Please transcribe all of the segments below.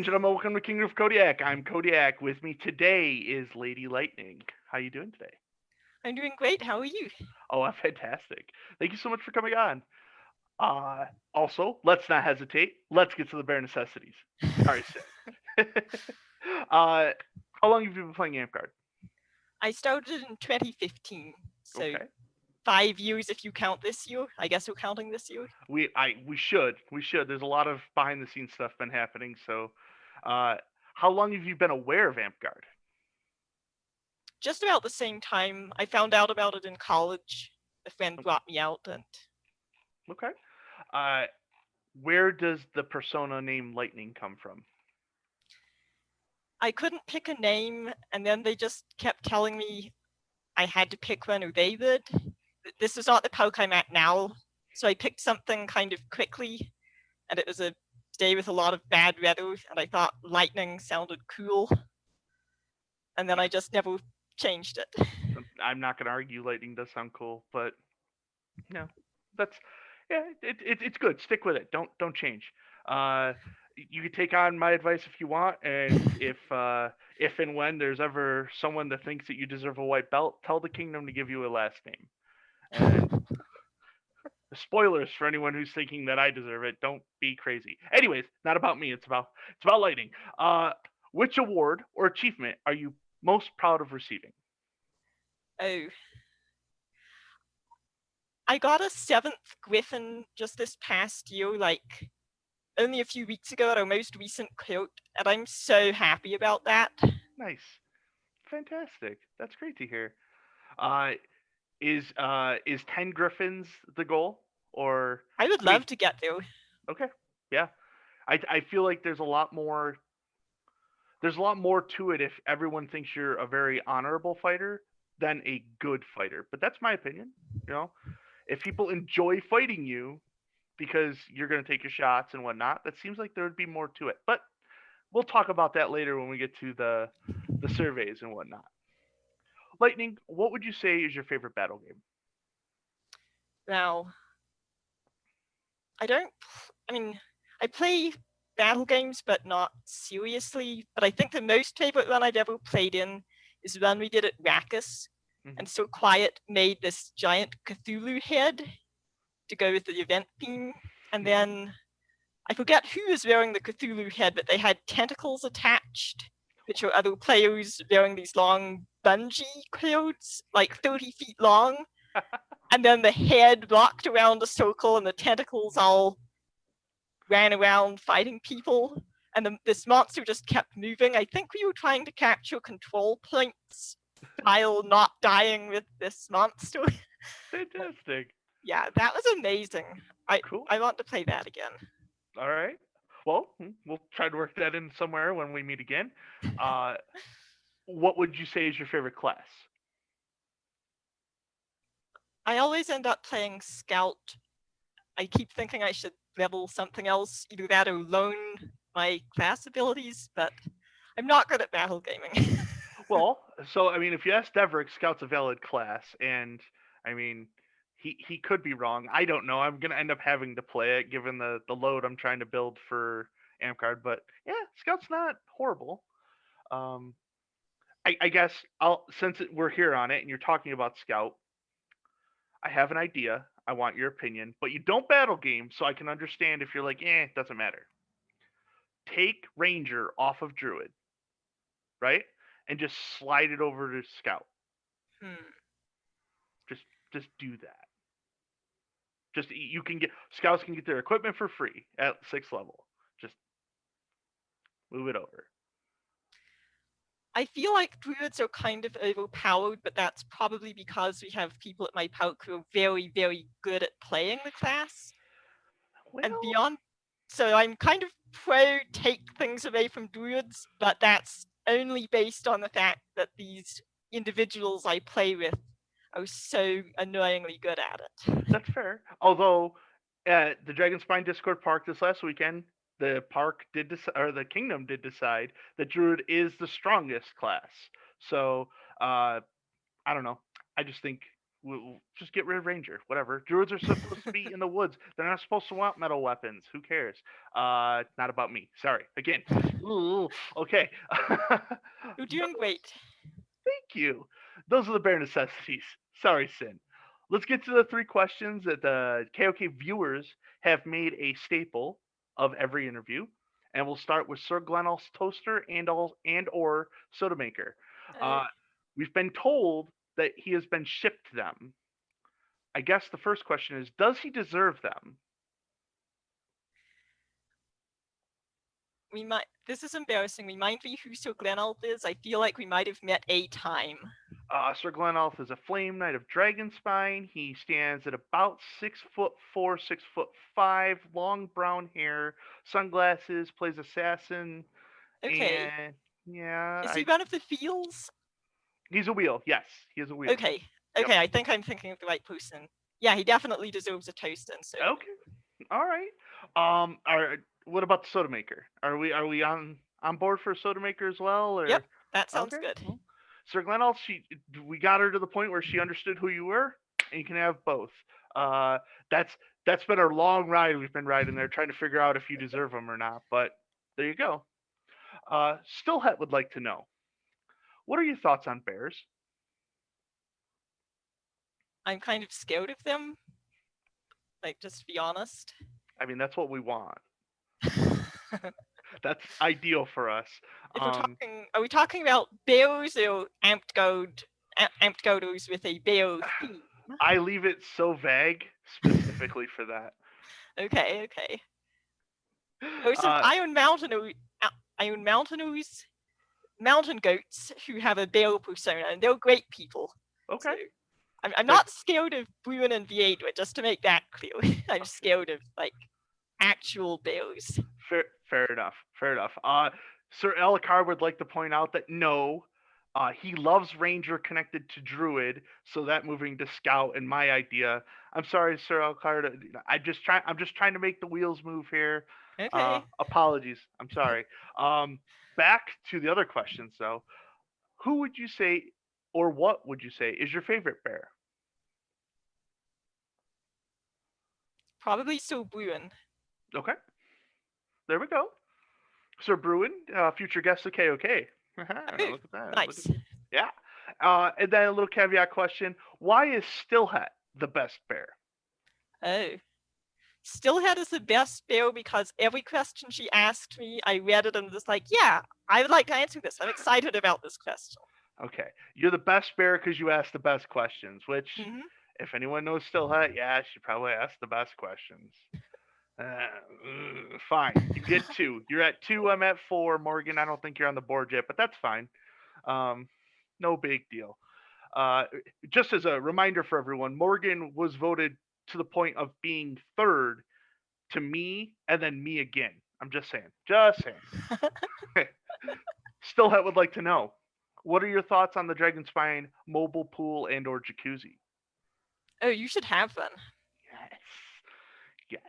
gentlemen, welcome to Kingdom of Kodiak. I'm Kodiak. With me today is Lady Lightning. How you doing today? I'm doing great. How are you? Oh, I'm fantastic. Thank you so much for coming on. Uh, Also, let's not hesitate. Let's get to the bare necessities. Sorry, Sid. uh, how long have you been playing Amtgard? I started in 2015, so Okay. 5 years if you count this year. I guess we're counting this year. We should. There's a lot of behind the scenes stuff been happening. So, uh, how long have you been aware of Amtgard? Just about the same time, I found out about it in college. A friend brought me out, and Okay. Uh, where does the persona name Lightning come from? I couldn't pick a name, and then they just kept telling me I had to pick one or they would. This is not the poke I'm at now, so I picked something kind of quickly, and it was a day with a lot of bad weather, and I thought lightning sounded cool, and then I just never changed it. I'm not gonna argue. Lightning does sound cool, but no, that's yeah, it's good. Stick with it. Don't change. Uh, you can take on my advice if you want, and if and when there's ever someone that thinks that you deserve a white belt, tell the kingdom to give you a last name. And spoilers for anyone who's thinking that I deserve it. Don't be crazy. Anyways, not about me. It's about Lightning. Uh, which award or achievement are you most proud of receiving? Oh, I got a seventh Griffin just this past year, like only a few weeks ago at our most recent coat, and I'm so happy about that. Nice, fantastic. That's great to hear. Uh, is 10 griffins the goal, or I would I mean, love to get there. okay, yeah, I feel like there's a lot more to it if everyone thinks you're a very honorable fighter than a good fighter, but that's my opinion. you know if people enjoy fighting you because you're going to take your shots and whatnot, that seems like there would be more to it, but we'll talk about that later when we get to the surveys and whatnot. Lightning, what would you say is your favorite battle game? Now, I don't, I mean, I play battle games, but not seriously. But I think the most favorite one I've ever played in is one we did at Rackus. Hmm. And So Quiet made this giant Cthulhu head to go with the event theme. And then I forget who was wearing the Cthulhu head, but they had tentacles attached, which were other players wearing these long bungee cords, like 30 feet long. And then the head walked around a circle, and the tentacles all ran around fighting people. And this monster just kept moving. I think we were trying to capture control points while not dying with this monster. Fantastic. Yeah, that was amazing. I Cool. I want to play that again. All right. Well, we'll try to work that in somewhere when we meet again. Uh, what would you say is your favorite class? I always end up playing Scout. I keep thinking I should level something else, either that or learn my class abilities, but I'm not good at battle gaming. Well, so I mean, if you ask Deverick, Scout's a valid class, and I mean, he could be wrong. I don't know. I'm gonna end up having to play it given the load I'm trying to build for Amcard. But yeah, Scout's not horrible. Um, I guess I'll since we're here on it and you're talking about Scout, I have an idea. I want your opinion, but you don't battle game, so I can understand if you're like, it doesn't matter. Take Ranger off of Druid, right, and just slide it over to Scout. Hmm. Just just do that. Just you can get scouts can get their equipment for free at 6th level. Just move it over. I feel like druids are kind of overpowered, but that's probably because we have people at my park who are very, very good at playing the class. And Well, beyond, so I'm kind of pro take things away from druids, but that's only based on the fact that these individuals I play with are so annoyingly good at it. that's fair. Although at the Dragonspine Discord Park this last weekend, the park did or the kingdom did decide that Druid is the strongest class. So I don't know. I just think We'll just get rid of ranger, whatever. Druids are supposed to be in the woods. They're not supposed to want metal weapons. Who cares? Not about me. Sorry. Again. Ooh, okay. You're doing great. Thank you. Those are the bare necessities. Sorry, Sin. Let's get to the three questions that the KOK viewers have made a staple of every interview. And we'll start with Sir Glenel's toaster and or soda maker. Uh, Uh, we've been told that he has been shipped them. I guess the first question is, does he deserve them? we might. This is embarrassing. Remind me who Sir Glenelf is. I feel like we might have met a time. Sir Glenelf is a flame knight of Dragonspine. He stands at about 6'4", 6'5", long brown hair, sunglasses, plays assassin, Okay. and yeah, Is he one of the Fields? he's a wheel. Yes, he is a wheel. Okay. Okay, I think I'm thinking of the right person. Yeah, he definitely deserves a toast, and so. Okay, all right. What about the soda maker? Are we on board for a soda maker as well? Or Yep, that sounds okay. good. Well, Sir Glenelf, we got her to the point where she understood who you were, and you can have both. Uh, that's been a long ride we've been riding there, trying to figure out if you deserve them or not. But there you go. Stillhet would like to know, what are your thoughts on bears? I'm kind of scared of them. Like, just to be honest. I mean, that's what we want. That's ideal for us. If we're talking, are we talking about bears or amped golders with a bear theme? I leave it so vague specifically for that. Okay. There's some Iron Mountainers, mountain goats who have a bear persona, and they're great people. Okay. So I'm not scared of Bruin and Viedra, just to make that clear. I'm scared of like actual bears. Fair enough. Sir Elakar would like to point out that no, he loves Ranger connected to Druid, so that moving to Scout and my idea. I'm sorry, Sir Elakar. I'm just trying to make the wheels move here. Okay. Apologies. I'm sorry. Back to the other questions though. Who would you say, or what would you say, is your favorite bear? Probably Sir Bruin. Okay. There we go. Sir Bruin, future guest of KOK. Look at that. Nice. Yeah. And then a little caveat question. Why is Stillhet the best bear? Oh. Stillhet is the best bear because every question she asked me, I read it and was like, yeah, I would like to answer this. I'm excited about this question. Okay. You're the best bear because you ask the best questions, which, if anyone knows Stillhet, yeah, she probably asked the best questions. Fine. You get 2. You're at 2. I'm at 4. Morgan, I don't think you're on the board yet, but that's fine. No big deal. Just as a reminder for everyone, Morgan was voted to the point of being third to me and then me again. I'm just saying. Stillhet would like to know, what are your thoughts on the Dragonspine mobile pool and or jacuzzi? Oh, you should have one. Yes.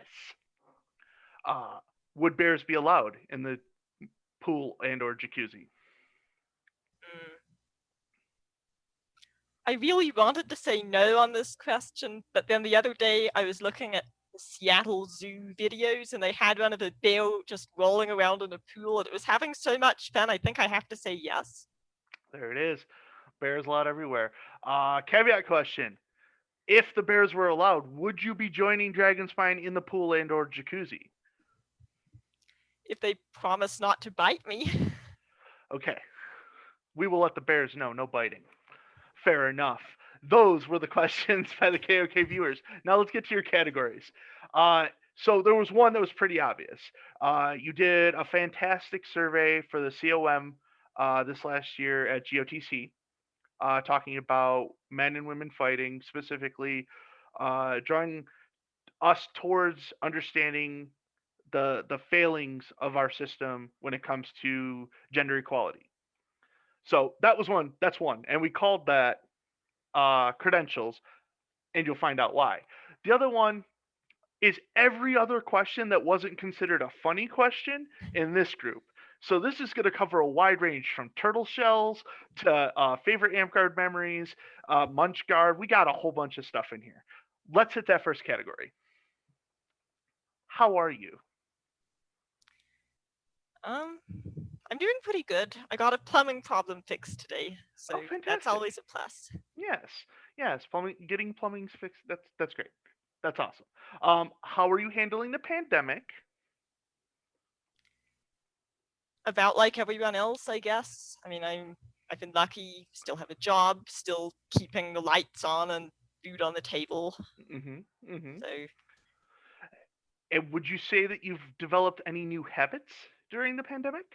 Would bears be allowed in the pool and or jacuzzi? I really wanted to say no on this question, but then the other day I was looking at the Seattle Zoo videos and they had one of a bear just rolling around in a pool and it was having so much fun. I think I have to say yes. There it is. Bears allowed everywhere. Caveat question. If the bears were allowed, would you be joining Dragonspine in the pool and or jacuzzi? If they promise not to bite me. Okay. We will let the bears know, no biting. Fair enough. Those were the questions by the KOK viewers. Now let's get to your categories. So there was one that was pretty obvious. You did a fantastic survey for the COM this last year at GOTC, talking about men and women fighting, specifically drawing us towards understanding the failings of our system when it comes to gender equality. So that's one, and we called that credentials, and you'll find out why. The other one is every other question that wasn't considered a funny question in this group. So this is going to cover a wide range from turtle shells to favorite Amp memories, Munch Guard. We got a whole bunch of stuff in here. Let's hit that first category. How are you? I'm doing pretty good. I got a plumbing problem fixed today, so that's fantastic. always a plus. Yes, getting plumbing's fixed. That's great. That's awesome. How are you handling the pandemic? About like everyone else, I guess. I mean, I've been lucky, still have a job, still keeping the lights on and food on the table. So, And would you say that you've developed any new habits during the pandemic?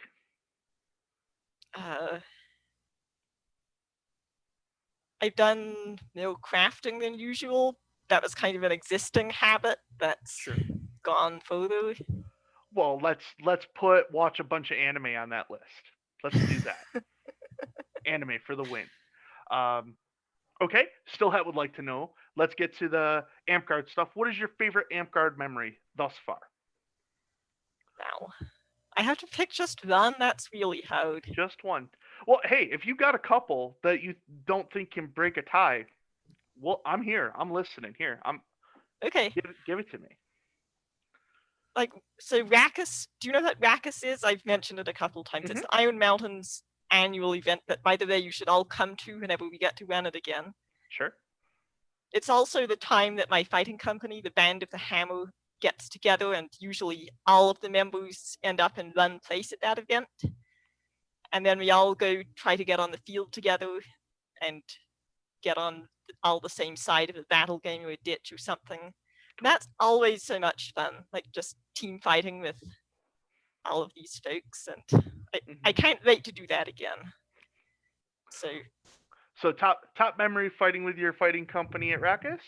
I've done more crafting than usual. That was kind of an existing habit that's gone further. Well, let's watch a bunch of anime on that list. Let's do that. Anime for the win. Okay, still would like to know. Let's get to the Amp Guard stuff. What is your favorite Amp Guard memory thus far? Wow. I have to pick just one? That's really hard. Just one. Well, hey, if you got a couple that you don't think can break a tie, well, I'm here. I'm listening. Here, okay. Give it to me. Like, so Rakkus, do you know what Rakkus is? I've mentioned it a couple times. It's Iron Mountain's annual event that, by the way, you should all come to whenever we get to run it again. Sure. It's also the time that my fighting company, the Band of the Hammer, gets together, and usually all of the members end up in one place at that event. And then we all go try to get on the field together and get on all the same side of a battle game or a ditch or something. And that's always so much fun, like just team fighting with all of these folks. And I can't wait to do that again. So top memory fighting with your fighting company at Rakkus?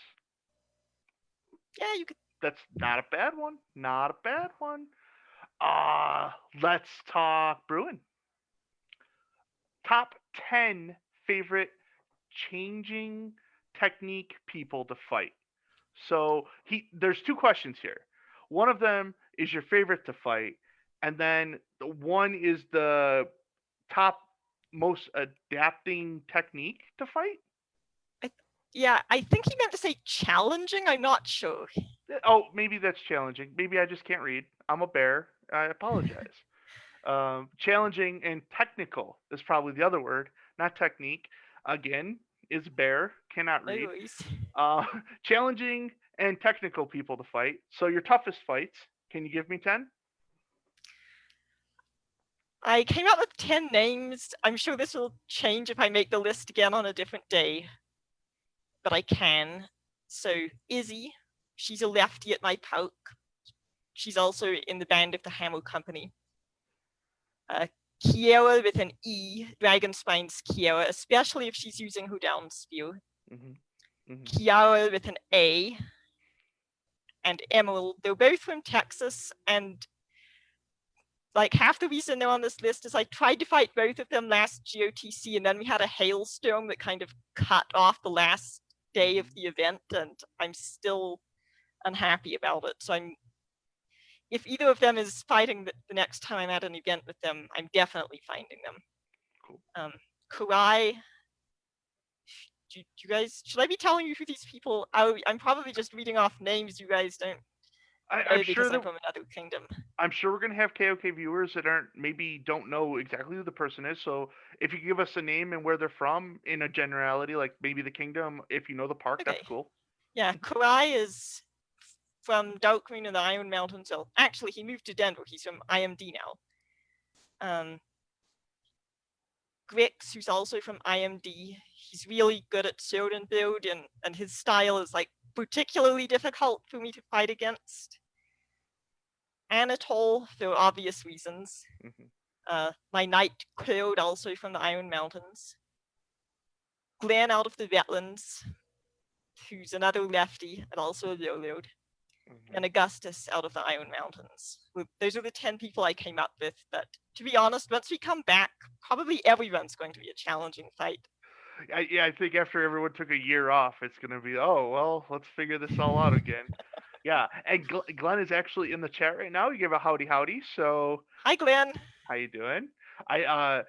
Yeah, you could. That's not a bad one. Not a bad one. Let's talk Bruin. Top 10 favorite changing technique people to fight. So there's two questions here. One of them is your favorite to fight, and then the one is the top most adapting technique to fight. I think he meant to say challenging. I'm not sure. Oh, maybe that's challenging. Maybe I just can't read. I'm a bear. I apologize. Challenging and technical is probably the other word, not technique. Again, is bear, cannot read. Challenging and technical people to fight. So your toughest fights, can you give me 10? I came up with 10 names. I'm sure this will change if I make the list again on a different day, but I can. So Izzy, she's a lefty at my poke. She's also in the Band of the Hammer Company. Kiera with an E, Dragonspine's Kiera, especially if she's using her down spear. Kiara with an A, and Emerald. They're both from Texas, and like half the reason they're on this list is I tried to fight both of them last GOTC, and then we had a hailstorm that kind of cut off the last day of the event, and I'm still unhappy about it. So if either of them is fighting the next time I'm at an event with them, I'm definitely finding them. Cool. Kurai, do you guys, should I be telling you who these people are? I'm probably just reading off names you guys don't know because I'm from another kingdom. I'm sure we're going to have KOK viewers that don't know exactly who the person is. So if you give us a name and where they're from in a generality, like maybe the kingdom, if you know the park, that's cool. Yeah, Kurai is from Darkmoon in the Iron Mountains. Well, actually, he moved to Denver. He's from IMD now. Grix, who's also from IMD, he's really good at sword and build, and his style is like particularly difficult for me to fight against. Anatole, for obvious reasons. My knight Cloud, also from the Iron Mountains. Glenn out of the Wetlands, who's another lefty and also a warlord. And Augustus out of the Iron Mountains. Those are the 10 people I came up with, but to be honest, once we come back, probably everyone's going to be a challenging fight. I think after everyone took a year off, it's going to be, oh, well, let's figure this all out again. Yeah, and Glenn is actually in the chat right now. You give a howdy howdy. So Hi, Glenn. how you doing? I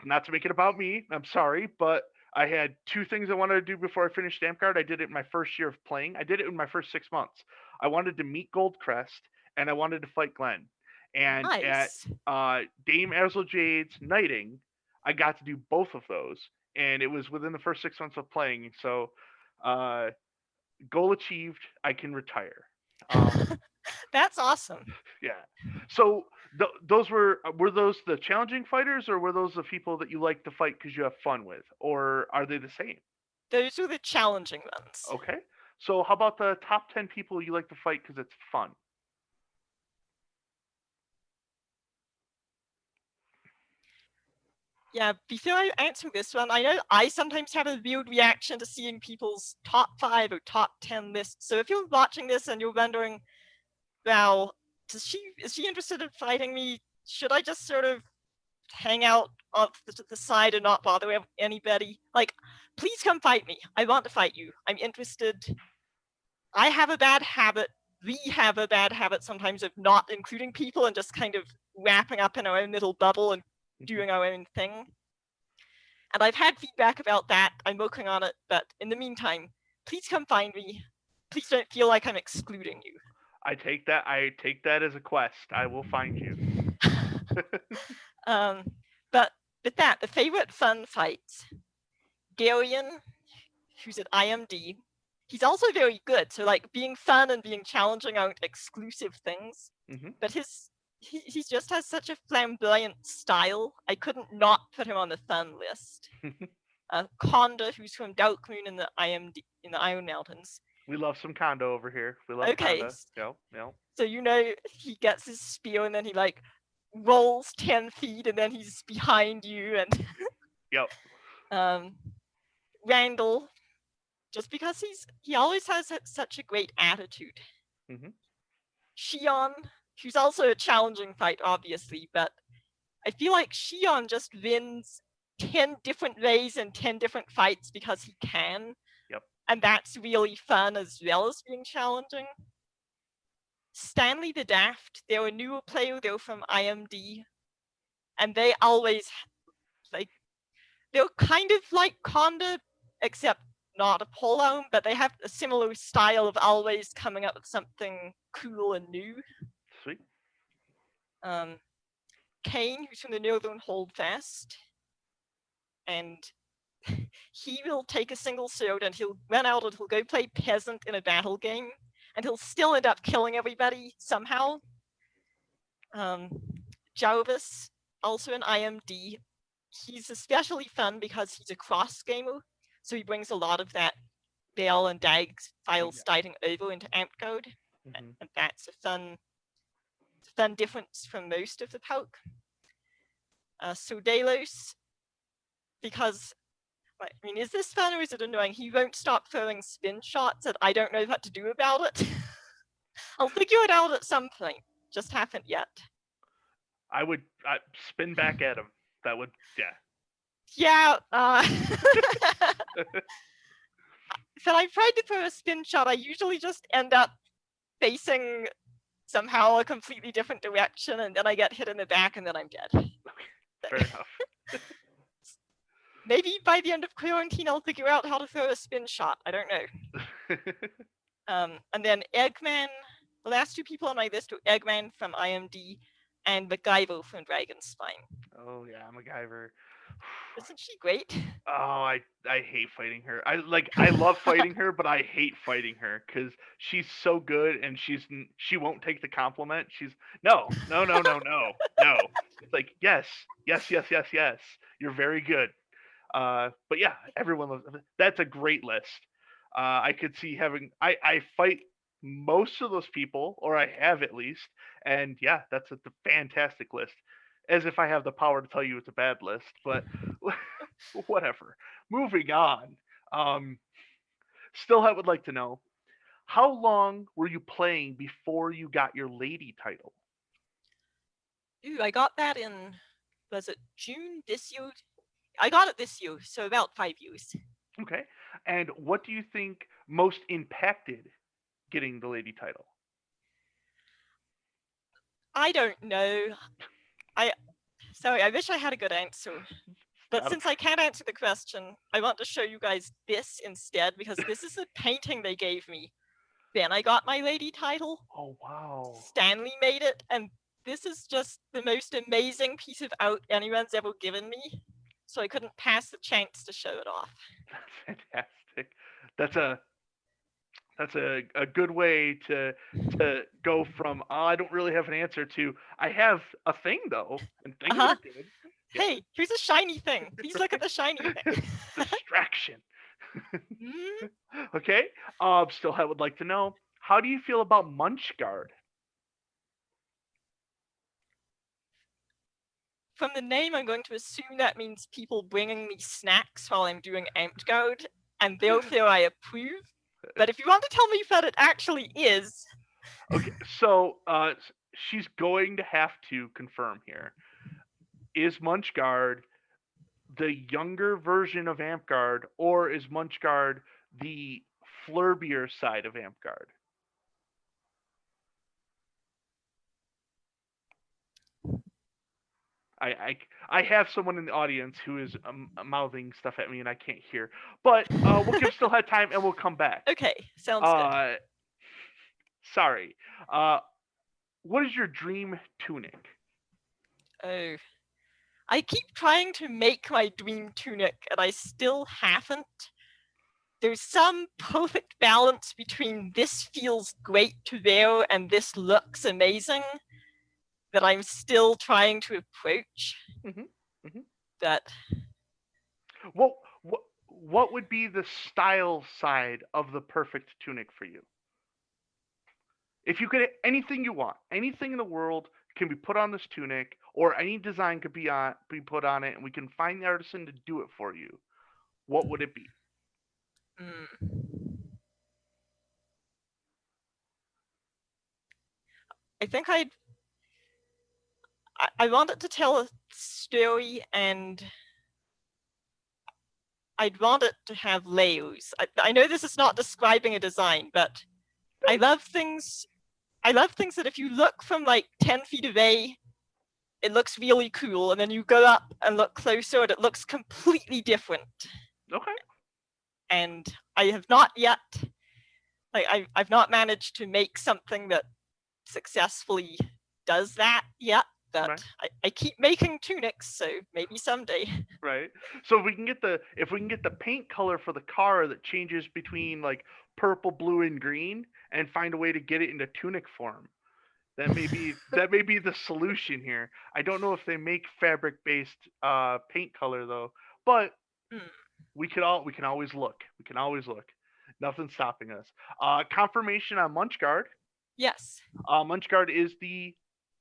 not to make it about me. I'm sorry, but I had two things I wanted to do before I finished Stamp Guard. I did it in my first year of playing. I did it in my first 6 months. I wanted to meet Goldcrest and I wanted to fight Glenn. And at Nice. Dame Azul Jade's Knighting, I got to do both of those, and it was within the first 6 months of playing. So, uh, goal achieved. I can retire. That's awesome. Yeah. So those were those the challenging fighters, or were those the people that you like to fight because you have fun with, or are they the same? Those are the challenging ones. Okay. So how about the top 10 people you like to fight because it's fun? Yeah, before I answer this one, I know I sometimes have a weird reaction to seeing people's top 5 or top 10 lists. So if you're watching this and you're wondering, well, is she interested in fighting me? Should I just sort of hang out off the side and not bother anybody? Like, please come fight me. I want to fight you. I'm interested. I have a bad habit. We have a bad habit sometimes of not including people and just kind of wrapping up in our own little bubble and doing our own thing. And I've had feedback about that. I'm working on it. But in the meantime, please come find me. Please don't feel like I'm excluding you. I take that as a quest. I will find you. But with that, the favorite fun fights. Garion, who's at IMD, he's also very good. So like being fun and being challenging aren't exclusive things. But he just has such a flamboyant style. I couldn't not put him on the fun list. Konda, who's from Darkmoon in the Iron Mountains. We love some Kondo over here. We love Konda. Yep. So he gets his spear and then he like rolls 10 feet and then he's behind you and yep. Randall, just because he always has such a great attitude. Shion, who's also a challenging fight, obviously, but I feel like Shion just wins 10 different ways in 10 different fights because he can. Yep. And that's really fun as well as being challenging. Stanley the Daft, they're a newer player, they're from IMD, and they always, like, they're kind of like Konda, except not a polearm, but they have a similar style of always coming up with something cool and new. Sweet. Kane, who's from the Northern Holdfast, and he will take a single sword and he'll run out and he'll go play peasant in a battle game, and he'll still end up killing everybody somehow. Jarvis, also an IMD, he's especially fun because he's a cross gamer, so he brings a lot of that Bale and Dag file starting over into Amtcode, and that's a fun difference from most of the poke. Sodelos, because, I mean, is this fun or is it annoying? He won't stop throwing spin shots and I don't know what to do about it. I'll figure it out at some point. Just haven't yet. I would spin back at him. That would, Yeah. If I've tried to throw a spin shot, I usually just end up facing somehow a completely different direction, and then I get hit in the back, and then I'm dead. Fair enough. Maybe by the end of quarantine, I'll figure out how to throw a spin shot. I don't know. And then Eggman, the last two people on my list are Eggman from IMD and MacGyver from Dragonspine. Oh yeah, MacGyver. Isn't she great? Oh, I hate fighting her. I love fighting her, but I hate fighting her because she's so good and she won't take the compliment. She's no. It's like yes. You're very good. But yeah, everyone loves. That's a great list. I could see having. I fight most of those people, or I have at least, and yeah, that's a fantastic list. As if I have the power to tell you it's a bad list, but whatever. Moving on. Still, I would like to know, how long were you playing before you got your lady title? Ooh, I got that in, was it June this year? I got it this year, so about 5 years. Okay. And what do you think most impacted getting the lady title? I don't know. Sorry, I wish I had a good answer. But since I can't answer the question, I want to show you guys this instead, because this is a painting they gave me. Then I got my lady title. Oh, wow. Stanley made it, and this is just the most amazing piece of art anyone's ever given me. So I couldn't pass the chance to show it off. That's fantastic. That's a good way to go from I don't really have an answer to I have a thing though, and things are good. Hey, here's a shiny thing. Please look at the shiny thing. Distraction. Okay. Still, I would like to know, how do you feel about Munchguard? From the name, I'm going to assume that means people bringing me snacks while I'm doing Amtgard, and therefore I approve. But if you want to tell me what it actually is. Okay, so she's going to have to confirm here. Is Munchguard the younger version of Amtgard, or is Munchguard the flurbier side of Amtgard? I have someone in the audience who is mouthing stuff at me and I can't hear, but we'll give still have time and we'll come back. Okay, sounds good. Sorry. What is your dream tunic? Oh, I keep trying to make my dream tunic and I still haven't. There's some perfect balance between this feels great to wear and this looks amazing that I'm still trying to approach. That. Well, what would be the style side of the perfect tunic for you? If you could, anything you want, anything in the world can be put on this tunic, or any design could be put on it, and we can find the artisan to do it for you. What would it be? I think I wanted to tell a story, and I'd want it to have layers. I know this is not describing a design, but I love things that if you look from like 10 feet away, it looks really cool, and then you go up and look closer and it looks completely different. Okay. And I have not yet, I've not managed to make something that successfully does that yet. But right. I keep making tunics, so maybe someday. Right. So if we can get the paint color for the car that changes between like purple, blue, and green, and find a way to get it into tunic form, that may be the solution here. I don't know if they make fabric-based paint color though, but we can always look. We can always look. Nothing's stopping us. Confirmation on Munchguard. Yes. Munchguard is the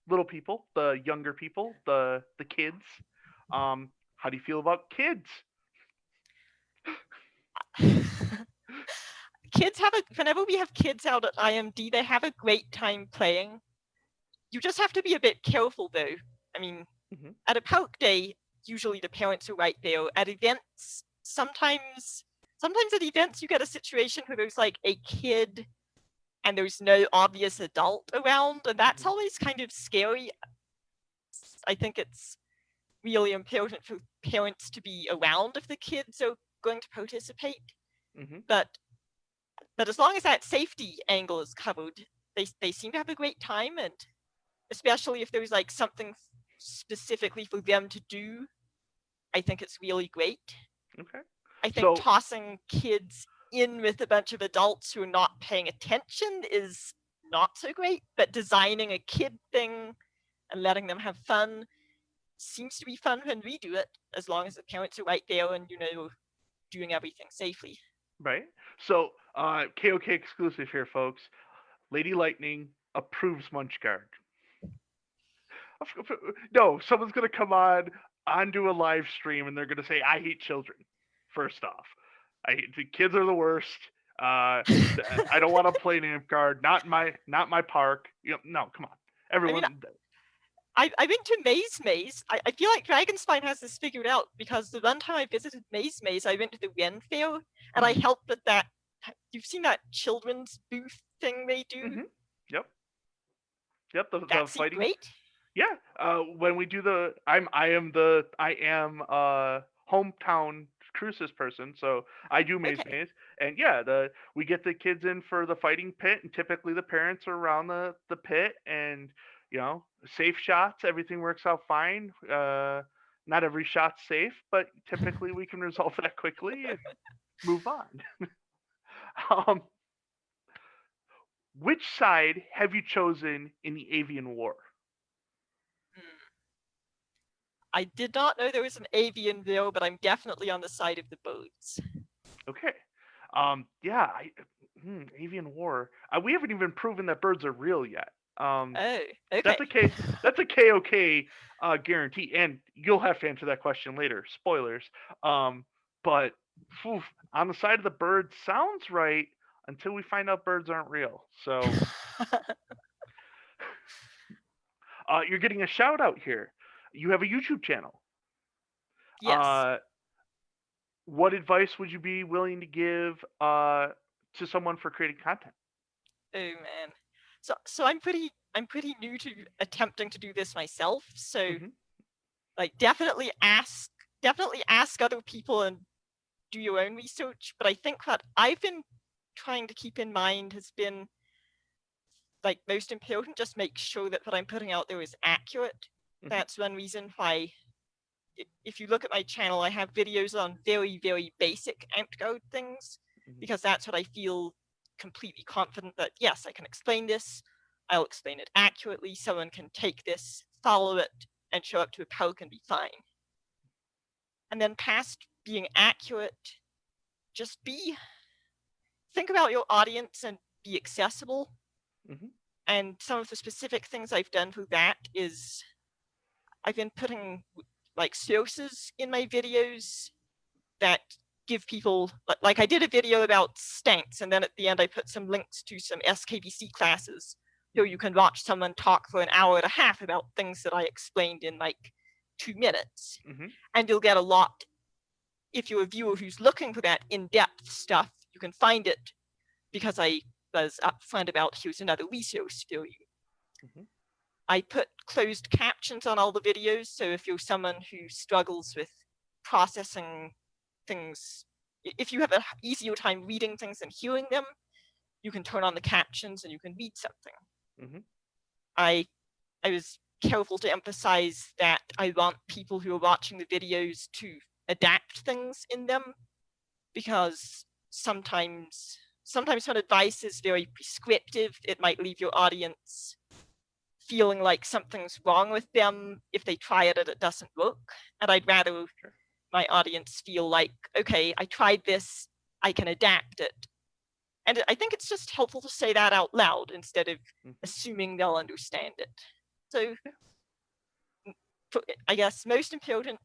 little people, the younger people, the kids. How do you feel about kids? Kids whenever we have kids out at IMD, they have a great time playing. You just have to be a bit careful though. I mean, at a park day, usually the parents are right there. At events, sometimes at events you get a situation where there's like a kid and there's no obvious adult around, and that's always kind of scary. I think it's really important for parents to be around if the kids are going to participate. But as long as that safety angle is covered, they seem to have a great time, and especially if there's like something specifically for them to do, I think it's really great. Okay. I think tossing kids in with a bunch of adults who are not paying attention is not so great, but designing a kid thing and letting them have fun seems to be fun when we do it, as long as the parents are right there and, doing everything safely. Right. So, KOK exclusive here, folks. Lady Lightning approves Munchguard. No, someone's going to come onto a live stream and they're going to say, I hate children. First off, the kids are the worst. I don't want to play Amtgard. Not my park. No, come on, everyone. I went to Maze. I feel like Dragonspine has this figured out, because the one time I visited Maze, I went to the Ren Fair and I helped with that. You've seen that children's booth thing they do? Yep. Yep, the That seemed fighting. great. Yeah. When we do the, I am hometown Cruces person, so I do Maze Okay. Maze, and yeah, we get the kids in for the fighting pit, and typically the parents are around the pit, and safe shots, everything works out fine. Not every shot's safe, but typically we can resolve that quickly and move on. um, which side have you chosen in the Avian War? Hmm. I did not know there was an avian there, but I'm definitely on the side of the birds. Okay. Yeah, Avian War. We haven't even proven that birds are real yet. Oh, okay. That's a K. That's a KOK guarantee, and you'll have to answer that question later. Spoilers. But phew, on the side of the birds sounds right until we find out birds aren't real. So you're getting a shout out here. You have a YouTube channel. Yes. Uh, what advice would you be willing to give to someone for creating content? Oh man. So I'm pretty new to attempting to do this myself. So Hmm. like definitely ask other people and do your own research. But I think what I've been trying to keep in mind has been like most important, just make sure that what I'm putting out there is accurate. Hmm. That's one reason why if you look at my channel, I have videos on very, very basic AMPCode things, Hmm. because that's what I feel completely confident that, yes, I can explain this. I'll explain it accurately. Someone can take this, follow it, and show up to a poke and be fine. And then past being accurate, just think about your audience and be accessible. Hmm. And some of the specific things I've done for that is I've been putting like sources in my videos that give people, like I did a video about stanks, and then at the end I put some links to some SKBC classes, so you can watch someone talk for an hour and a half about things that I explained in like 2 minutes. Hmm. And you'll get a lot. If you're a viewer who's looking for that in-depth stuff, you can find it because I was upfront about here's another resource for you. Hmm. I put closed captions on all the videos, so if you're someone who struggles with processing things, if you have an easier time reading things and hearing them, you can turn on the captions and you can read something. Hmm. I was careful to emphasize that I want people who are watching the videos to adapt things in them, because sometimes when advice is very prescriptive, it might leave your audience feeling like something's wrong with them if they try it and it doesn't work. And I'd rather Sure. my audience feel like, okay, I tried this, I can adapt it. And I think it's just helpful to say that out loud instead of Hmm. assuming they'll understand it. So Yeah. I guess most important,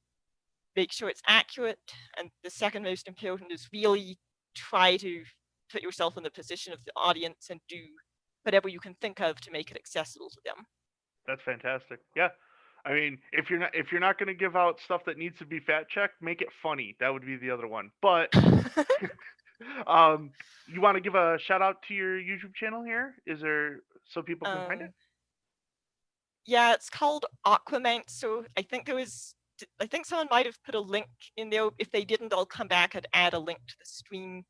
make sure it's accurate. And the second most important is really try to put yourself in the position of the audience and do whatever you can think of to make it accessible to them. That's fantastic. Yeah. I mean, if you're not going to give out stuff that needs to be fact checked, make it funny. That would be the other one. But um, you want to give a shout out to your YouTube channel here? Is there so people can find it? um, yeah, it's called Aquamancer. I think someone might have put a link in there. If they didn't, I'll come back and add a link to the stream.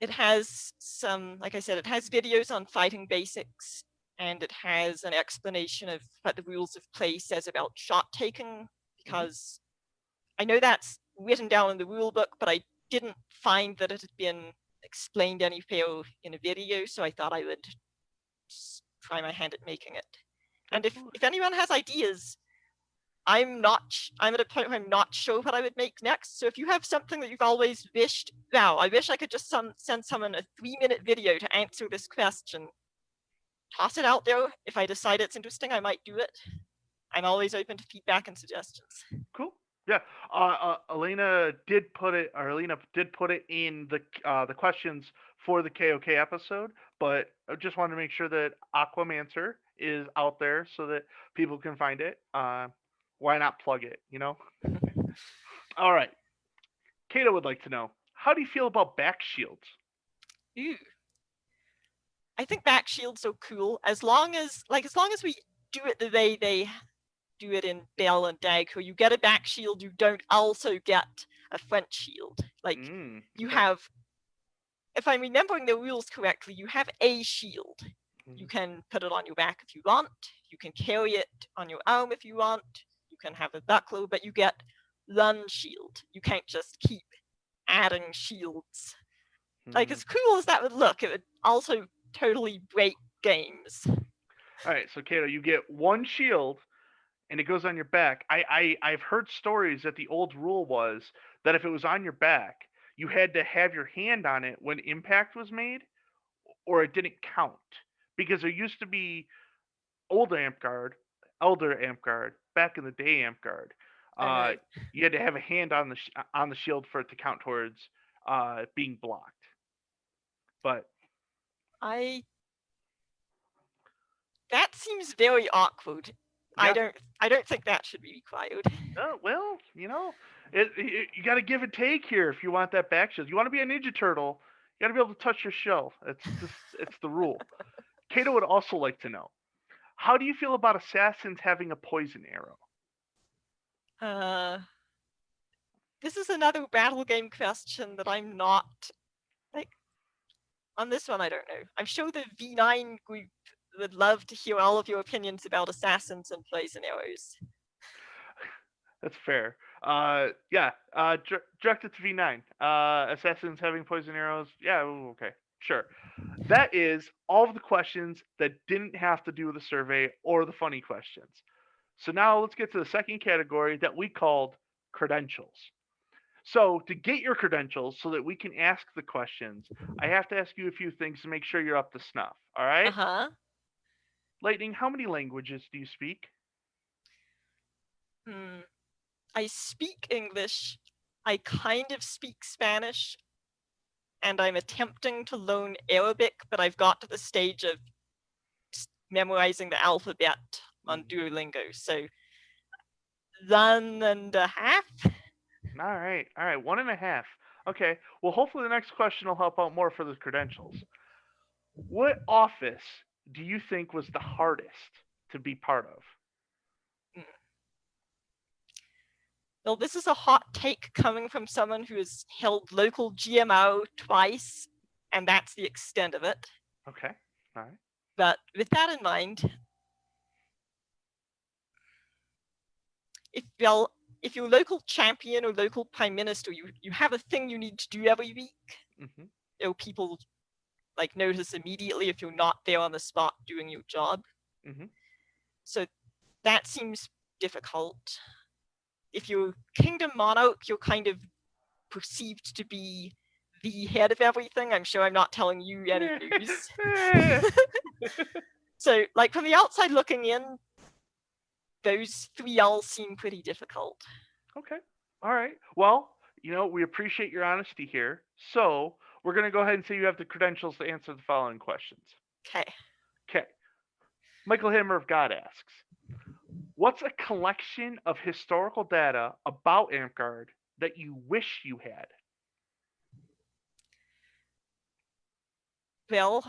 It has some, like I said, it has videos on fighting basics, and it has an explanation of what the rules of play says about shot taking, Hmm. because I know that's written down in the rule book, but I didn't find that it had been explained anywhere in a video, so I thought I would just try my hand at making it. And Absolutely. if anyone has ideas, I'm at a point where I'm not sure what I would make next. So if you have something that you've always wished, wow, I wish I could just send someone a 3-minute video to answer this question, toss it out there. If I decide it's interesting, I might do it. I'm always open to feedback and suggestions. Cool. Yeah. Elena did put it, or Elena did put it in the questions for the KOK episode, but I just wanted to make sure that Aquamancer is out there so that people can find it. Why not plug it? All right. Kato would like to know, how do you feel about back shields? Ooh. I think back shields are cool as long as we do it the way they do it in Bell and Dagger. You get a back shield, you don't also get a front shield. Like you Okay. have, if I'm remembering the rules correctly, you have a shield. You Mhm. can put it on your back if you want. You can carry it on your arm if you want. You can have a buckler, but you get one shield. You can't just keep adding shields. Like, Mhm. as cool as that would look, it would also totally break games. All right, so Kato, you get one shield, and it goes on your back. I've heard stories that the old rule was that if it was on your back, you had to have your hand on it when impact was made, or it didn't count. Because there used to be old amp guard, elder amp guard, back in the day amp guard. I Uh, know. you had to have a hand on the shield for it to count towards being blocked. But I That seems very awkward. yeah, I don't think that should be required. well, you got to give and take here if you want that back shield. You want to be a Ninja Turtle, you got to be able to touch your shell. It's the rule. Kato would also like to know, how do you feel about assassins having a poison arrow? Uh, this is another battle game question that I'm not like on this one. I don't know. I'm sure the V9 group would love to hear all of your opinions about assassins and poison arrows. That's fair. Yeah. Direct it to V9. Assassins having poison arrows. Yeah. Okay. Sure. That is all of the questions that didn't have to do with the survey or the funny questions. So now let's get to the second category that we called credentials. So to get your credentials so that we can ask the questions, I have to ask you a few things to make sure you're up to snuff. All right? Uh-huh. Lightning, how many languages do you speak? I speak English. I kind of speak Spanish, and I'm attempting to learn Arabic, but I've got to the stage of memorizing the alphabet on Duolingo. So 1.5. All right. All right. 1.5. Okay. Well, hopefully the next question will help out more for the credentials. What office do you think was the hardest to be part of? Well, this is a hot take coming from someone who has held local GMO twice, and that's the extent of it. Okay. All right. But with that in mind, if you're local champion or local prime minister, you have a thing you need to do every week. Mm-hmm. People like notice immediately if you're not there on the spot doing your job. Mm-hmm. So that seems difficult. If you're kingdom monarch, you're kind of perceived to be the head of everything. I'm sure I'm not telling you any news. So, like, from the outside looking in, those three all seem pretty difficult. Okay. All right. Well, we appreciate your honesty here. So we're going to go ahead and say you have the credentials to answer the following questions. Okay. Okay. Michael Hammer of God asks, what's a collection of historical data about Amtgard that you wish you had? Well,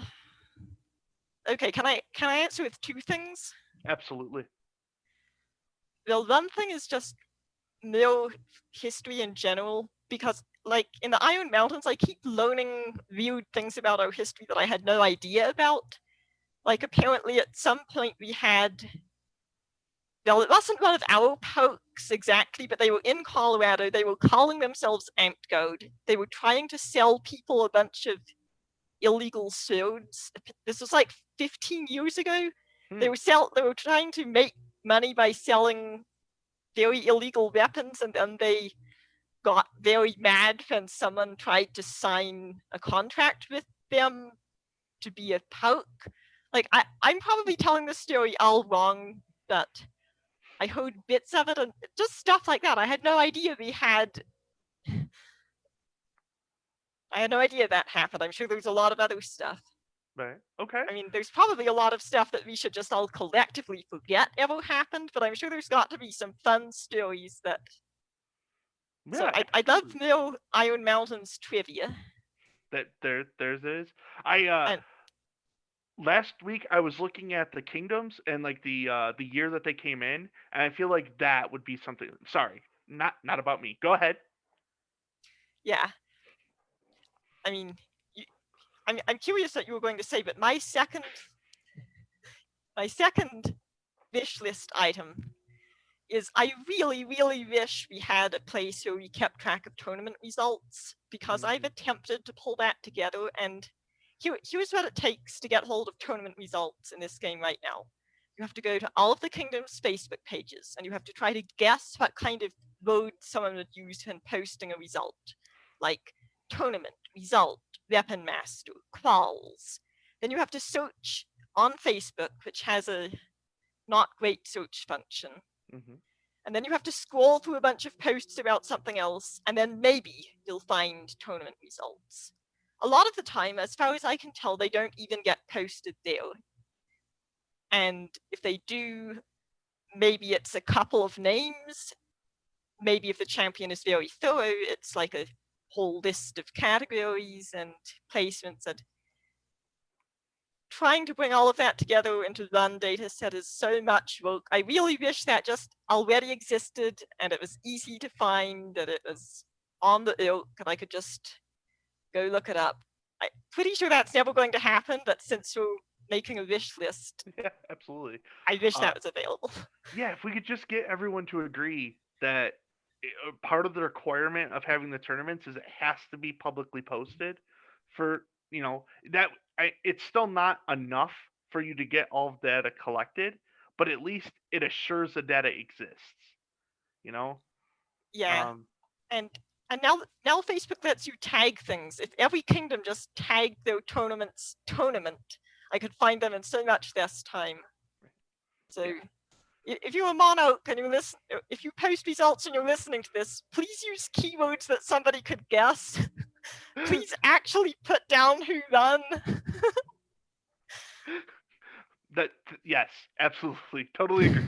okay, can I answer with two things? Absolutely. Well, one thing is just mill history in general, because like in the Iron Mountains, I keep learning weird things about our history that I had no idea about. Like apparently at some point we had, well, it wasn't one of our perks exactly, but they were in Colorado. They were calling themselves Amtgard. They were trying to sell people a bunch of illegal swords. This was like 15 years ago. They were trying to make money by selling very illegal weapons, and then they got very mad when someone tried to sign a contract with them to be a perk. Like I'm probably telling this story all wrong, but I heard bits of it and just stuff like that. I had no idea that happened. I'm sure there's a lot of other stuff. Right. Okay. I mean, there's probably a lot of stuff that we should just all collectively forget ever happened, but I'm sure there's got to be some fun stories that. Yeah, So I'd love to know Iron Mountain's trivia. There's is. I last week I was looking at the kingdoms and like the year that they came in, and I feel like that would be something. Sorry, not about me. Go ahead. Yeah, I mean, you, I'm curious what you were going to say, but my second wish list item is I really, really wish we had a place where we kept track of tournament results, because I've attempted to pull that together, and here's what it takes to get hold of tournament results in this game right now. You have to go to all of the kingdom's Facebook pages, and you have to try to guess what kind of mode someone would use when posting a result, like tournament, result, weapon master, quals. Then you have to search on Facebook, which has a not great search function. Mm-hmm. And then you have to scroll through a bunch of posts about something else, and then maybe you'll find tournament results. A lot of the time, as far as I can tell, they don't even get posted there. And if they do, maybe it's a couple of names. Maybe if the champion is very thorough, it's like a whole list of categories and placements. And trying to bring all of that together into one data set is so much work. I really wish that just already existed and it was easy to find, that it was on the ilk and I could just go look it up. I'm pretty sure that's never going to happen, but since we're making a wish list, Yeah, absolutely. I wish that was available. Yeah, if we could just get everyone to agree that part of the requirement of having the tournaments is it has to be publicly posted for, that it's still not enough for you to get all of data collected, but at least it assures the data exists, you know? Yeah. Um, And now Facebook lets you tag things. If every kingdom just tagged their tournaments tournament, I could find them in so much less time. So if you're a monarch and if you post results and you're listening to this, please use keywords that somebody could guess. Please actually put down who won. yes, absolutely. Totally agree.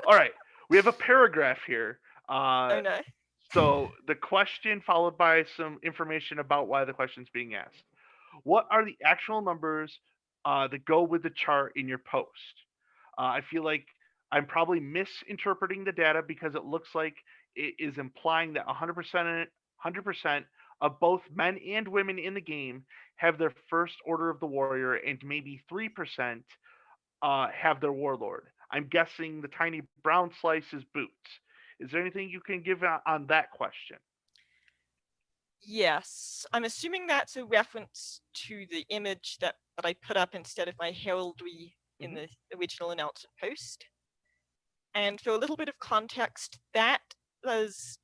All right. We have a paragraph here. Oh no. So the question followed by some information about why the question's being asked. What are the actual numbers that go with the chart in your post? I feel like I'm probably misinterpreting the data because it looks like it is implying that 100% of both men and women in the game have their first order of the warrior, and maybe 3% have their warlord. I'm guessing the tiny brown slice is boots. Is there anything you can give on that question? Yes, I'm assuming that's a reference to the image that I put up instead of my heraldry in the original announcement post. And for a little bit of context, that was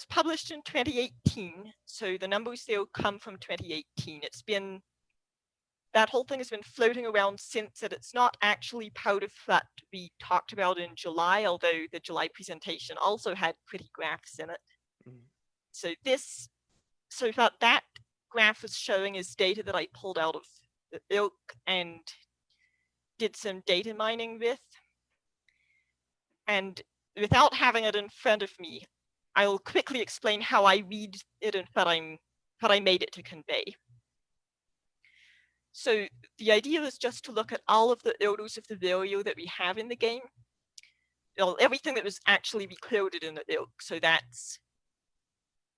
published in 2018. So the numbers there come from 2018. That whole thing has been floating around since, and it's not actually part of what we talked about in July, although the July presentation also had pretty graphs in it. So what that graph is showing is data that I pulled out of the ilk and did some data mining with. And without having it in front of me, I'll quickly explain how I read it and what I made it to convey. So the idea is just to look at all of the orders of the value that we have in the game. Everything that was actually recorded in the ilk. So that's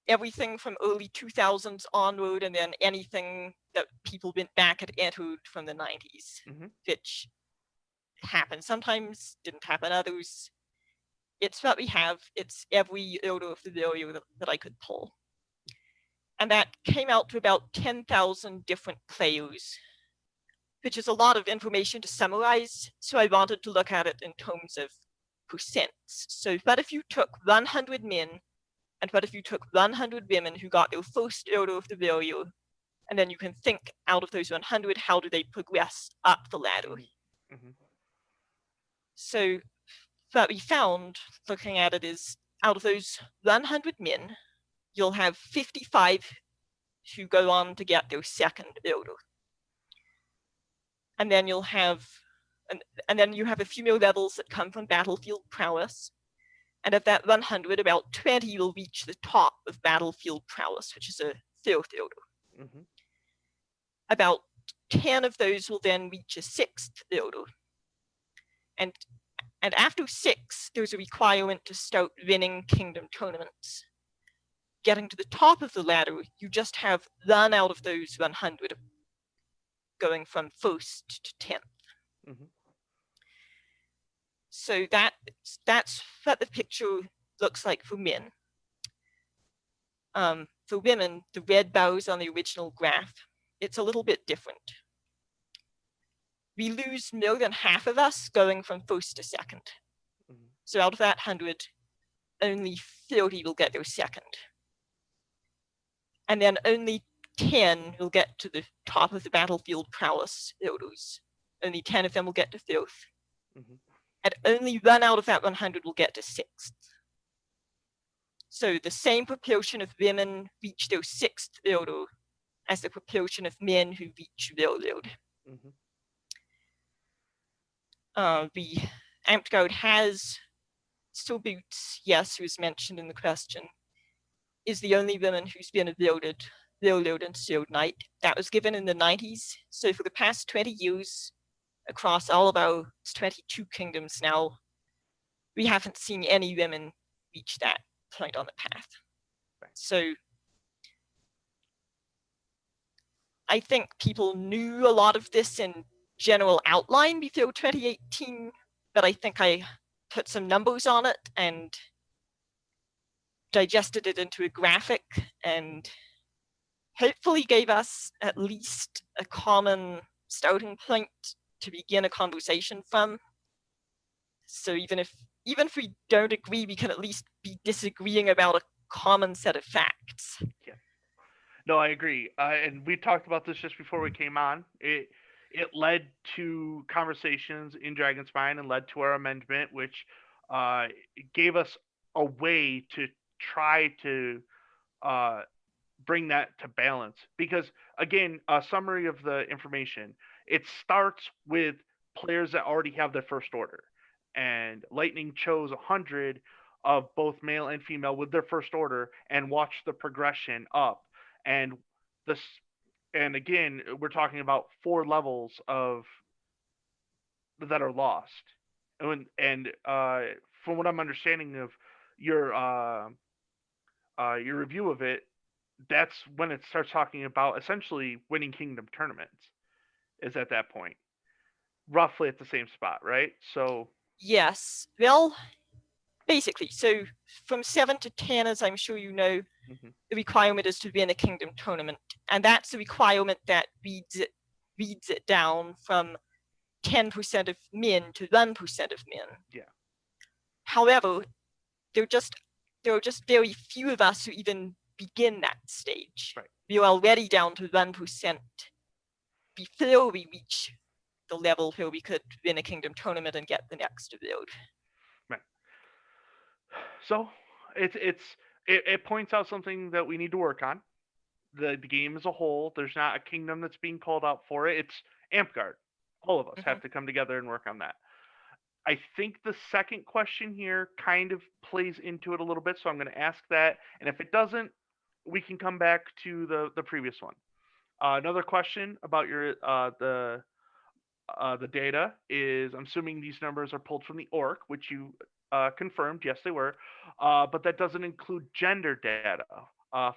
everything from early 2000s onward, and then anything that people went back and entered from the 90s, which happened sometimes, didn't happen others. It's what we have. It's every order of the value that I could pull. And that came out to about 10,000 different players, which is a lot of information to summarize. So I wanted to look at it in terms of percents. So what if you took 100 men, and what if you took 100 women who got their first order of the value, and then you can think out of those 100, how do they progress up the ladder? So what we found looking at it is, out of those 100 men, you'll have 55 who go on to get their second order. And then you'll have, and then you have a few more levels that come from battlefield prowess. And of that 100, about 20 will reach the top of battlefield prowess, which is a third order. About 10 of those will then reach a 6th builder. And after 6, there's a requirement to start winning kingdom tournaments. Getting to the top of the ladder, you just have 1 out of those 100 going from 1st to 10th. Mm-hmm. So that's what the picture looks like for men. For women, the red bars on the original graph, it's a little bit different. We lose more than half of us going from 1st to 2nd. Mm-hmm. So out of that 100, only 30 will get their 2nd. And then only 10 will get to the top of the battlefield prowess builders. Only 10 of them will get to 5th. Mm-hmm. And only 1 out of that 100 will get to 6th. So the same proportion of women reach their 6th builder as the proportion of men who reach railroad. Mm-hmm. The Amped Guard has Still Boots, yes, who was mentioned in the question, is the only woman who's been a railroad and Sword Knight. That was given in the 90s. So for the past 20 years, across all of our 22 kingdoms now, we haven't seen any women reach that point on the path. So I think people knew a lot of this in general outline before 2018, but I think I put some numbers on it and digested it into a graphic and hopefully gave us at least a common starting point to begin a conversation from. So even if we don't agree, we can at least be disagreeing about a common set of facts. Yeah. No, I agree. And we talked about this just before we came on. It led to conversations in Dragonspine and led to our amendment, which gave us a way to try to bring that to balance. Because again, a summary of the information, it starts with players that already have their first order, and Lightning chose 100 of both male and female with their first order and watched the progression up. And this, and again, we're talking about 4 levels of that are lost. And from what I'm understanding of your review of it, that's when it starts talking about essentially winning kingdom tournaments. Is at that point, roughly at the same spot, right? So yes, well, basically, so from 7 to 10, as I'm sure you know, mm-hmm. the requirement is to win a kingdom tournament, and that's the requirement that reads it down from 10% of men to 1% of men. Yeah. However, there are just very few of us who even begin that stage. Right. We are already down to 1% before we reach the level where we could win a kingdom tournament and get the next build. Right. So it points out something that we need to work on. The game as a whole, there's not a kingdom that's being called out for it. It's Amtgard. All of us have to come together and work on that. I think the second question here kind of plays into it a little bit, so I'm going to ask that, and if it doesn't, we can come back to the previous one. Another question about your the data is, I'm assuming these numbers are pulled from the ORC, which you confirmed, yes they were, but that doesn't include gender data.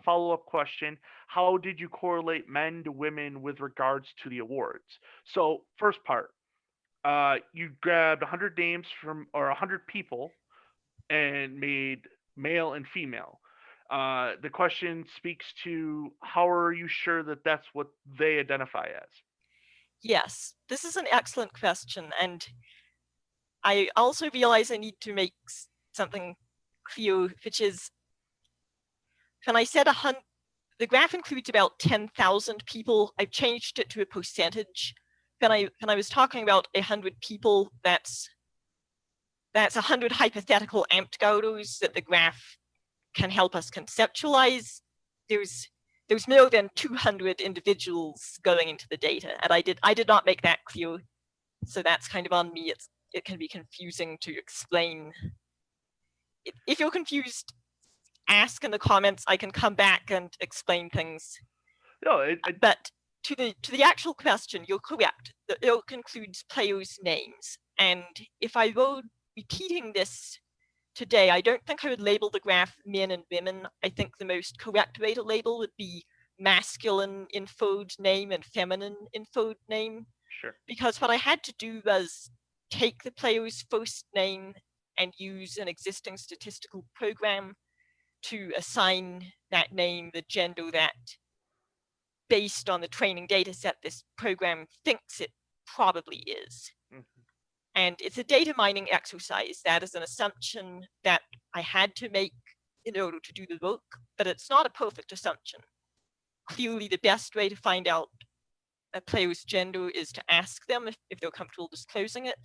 Follow-up question, how did you correlate men to women with regards to the awards? So first part, you grabbed 100 names from, or 100 people, and made male and female. The question speaks to, how are you sure that that's what they identify as? Yes, this is an excellent question, and I also realize I need to make something clear, which is, when I said the graph includes about 10,000 people, I've changed it to a percentage. When I was talking about 100 people, that's 100 hypothetical Amtgarders that the graph can help us conceptualize. There's more than 200 individuals going into the data, and I did not make that clear, so that's kind of on me. It can be confusing to explain. If you're confused, ask in the comments. I can come back and explain things. No, but to the actual question, you're correct. The ilk includes players' names, and if I were repeating this today, I don't think I would label the graph men and women. I think the most correct way to label would be masculine inferred name and feminine inferred name. Sure. Because what I had to do was take the player's first name and use an existing statistical program to assign that name the gender that, based on the training data set, this program thinks it probably is. Mhm. And it's a data mining exercise. That is an assumption that I had to make in order to do the work, but it's not a perfect assumption. Clearly, the best way to find out a player's gender is to ask them if they're comfortable disclosing it.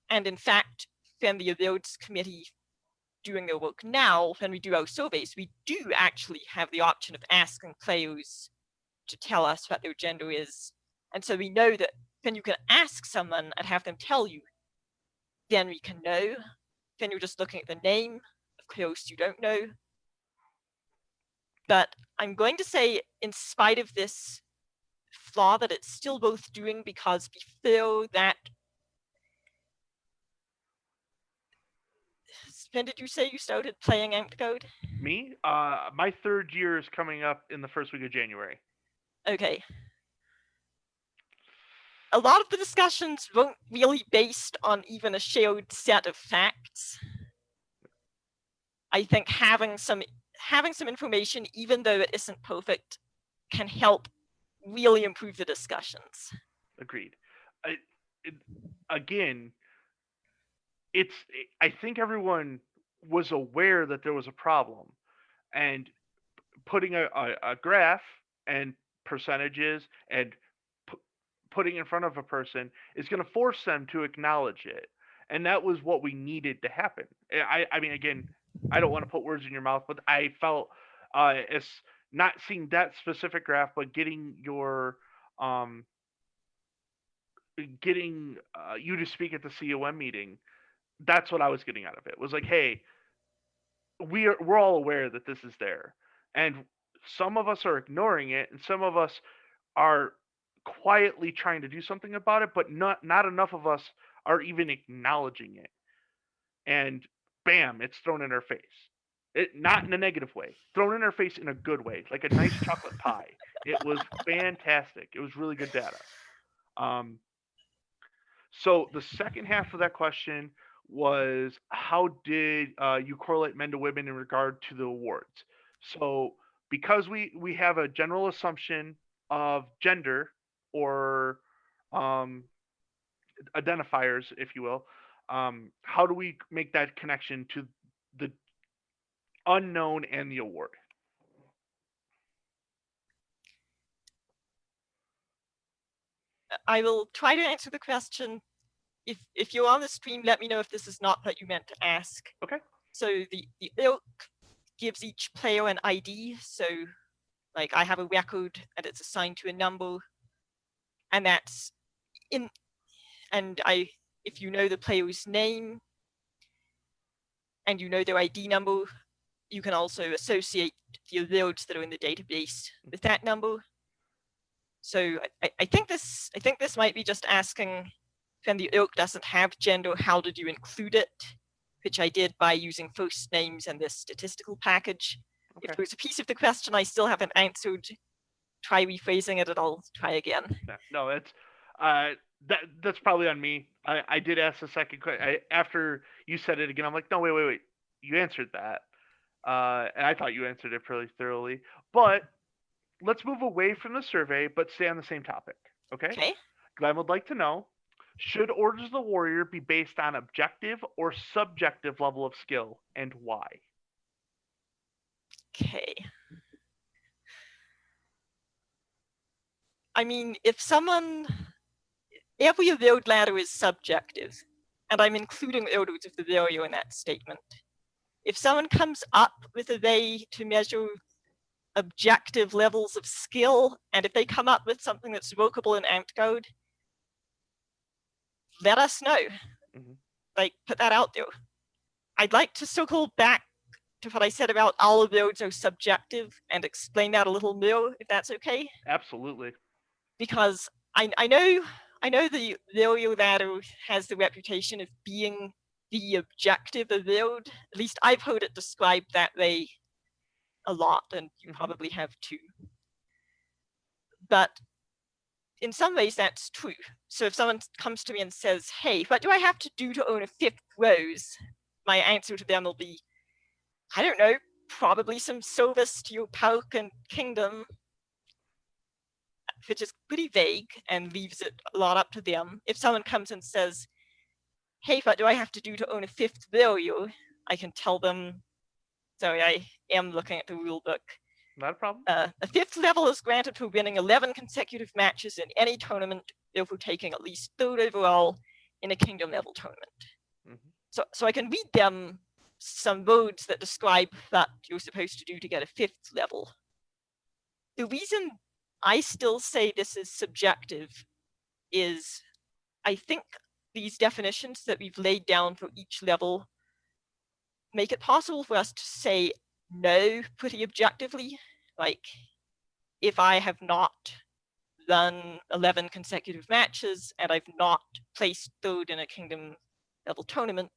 And in fact, when the awards committee doing their work now, when we do our surveys, we do actually have the option of asking players to tell us what their gender is. And so we know that when you can ask someone and have them tell you, then we can know. Then you're just looking at the name, of course you don't know. But I'm going to say, in spite of this flaw, that it's still worth doing, because before that, when did you say you started playing Amped Code? Me? My 3rd year is coming up in the first week of January. Okay. A lot of the discussions weren't really based on even a shared set of facts. I think having some information, even though it isn't perfect, can help really improve the discussions. Agreed. Again, I think everyone was aware that there was a problem, and putting a graph and percentages and putting in front of a person is going to force them to acknowledge it. And that was what we needed to happen. I mean, again, I don't want to put words in your mouth, but I felt as not seeing that specific graph, but getting your you to speak at the COM meeting. That's what I was getting out of it. It was like, hey, we're all aware that this is there, and some of us are ignoring it, and some of us are quietly trying to do something about it, but not enough of us are even acknowledging it. And bam, it's thrown in our face. It not in a negative way, thrown in our face in a good way, like a nice chocolate pie. It was fantastic. It was really good data. So the second half of that question was, how did you correlate men to women in regard to the awards? So because we have a general assumption of gender, or identifiers, if you will, how do we make that connection to the unknown and the award? I will try to answer the question. If you're on the stream, let me know if this is not what you meant to ask. Okay. So the ilk gives each player an ID. So like I have a record and it's assigned to a number, and that's in, and if you know the player's name and you know their ID number, you can also associate the awards that are in the database with that number. So I think this might be just asking, when the ilk doesn't have gender, how did you include it? Which I did by using first names and this statistical package. Okay. If there's a piece of the question I still haven't answered, try rephrasing it and I'll try again. No, it's that's probably on me. I did ask the second question after you said it again. I'm like, no, wait. You answered that, and I thought you answered it pretty thoroughly. But let's move away from the survey, but stay on the same topic. Okay. Okay. Glenn would like to know: should Orders of the Warrior be based on objective or subjective level of skill, and why? Okay. I mean, every award ladder is subjective, and I'm including Orders of the Warrior in that statement. If someone comes up with a way to measure objective levels of skill, and if they come up with something that's workable in Amped Code, let us know. Mm-hmm. Like, put that out there. I'd like to circle back to what I said about all awards are subjective and explain that a little more, if that's okay. Absolutely. because I know the Aurelia ladder has the reputation of being the objective of build. At least I've heard it described that way a lot, and you probably have too. But in some ways that's true. So if someone comes to me and says, hey, what do I have to do to own a 5th rose? My answer to them will be, I don't know, probably some service to your park and kingdom, which is pretty vague and leaves it a lot up to them. If someone comes and says, hey, what do I have to do to own a 5th value? I can tell them, sorry, I am looking at the rule book. Not a problem. A 5th level is granted for winning 11 consecutive matches in any tournament if we're taking at least 3rd overall in a kingdom level tournament. So I can read them some words that describe what you're supposed to do to get a 5th level. The reason I still say this is subjective is I think these definitions that we've laid down for each level make it possible for us to say no pretty objectively. Like, if I have not done 11 consecutive matches and I've not placed 3rd in a kingdom level tournament,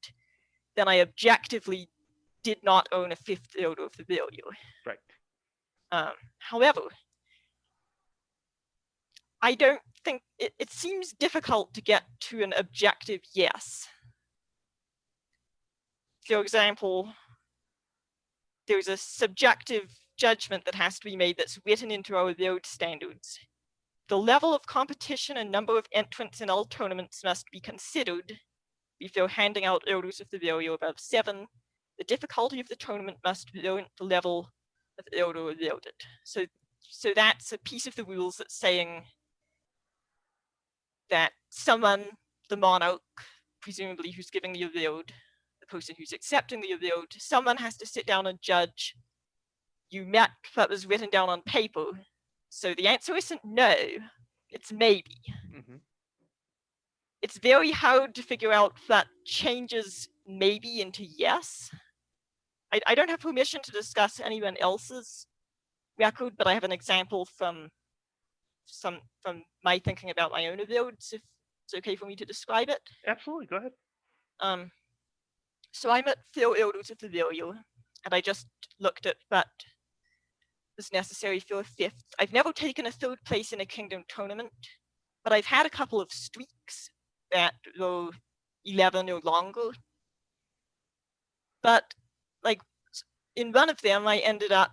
then I objectively did not own a 5th order of the value. Right. However, I don't think it seems difficult to get to an objective yes. For example, there's a subjective judgment that has to be made that's written into our build standards. The level of competition and number of entrants in all tournaments must be considered before handing out orders of the value above 7. The difficulty of the tournament must warrant the level of the order awarded. So that's a piece of the rules that's saying that someone, the monarch, presumably who's giving the award, the person who's accepting the award, someone has to sit down and judge, you met what was written down on paper. So the answer isn't no, it's maybe. It's very hard to figure out what changes maybe into yes. I don't have permission to discuss anyone else's record, but I have an example from my thinking about my own awards, if it's okay for me to describe it. Absolutely, go ahead. So I'm at 4 orders of the value, and I just looked at what was necessary for a 5th. I've never taken a 3rd place in a kingdom tournament, but I've had a couple of streaks that were 11 or longer. But like in one of them, I ended up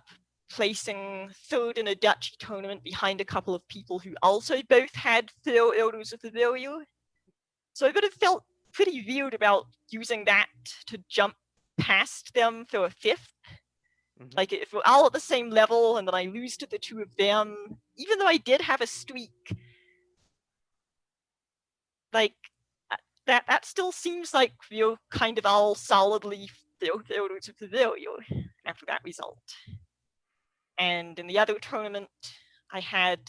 placing 3rd in a duchy tournament behind a couple of people who also both had 4 orders of the value. So I would have felt pretty weird about using that to jump past them for a 5th. Like if we're all at the same level and then I lose to the 2 of them, even though I did have a streak, like that still seems like we're kind of all solidly 4 orders of the value after that result. And in the other tournament, I had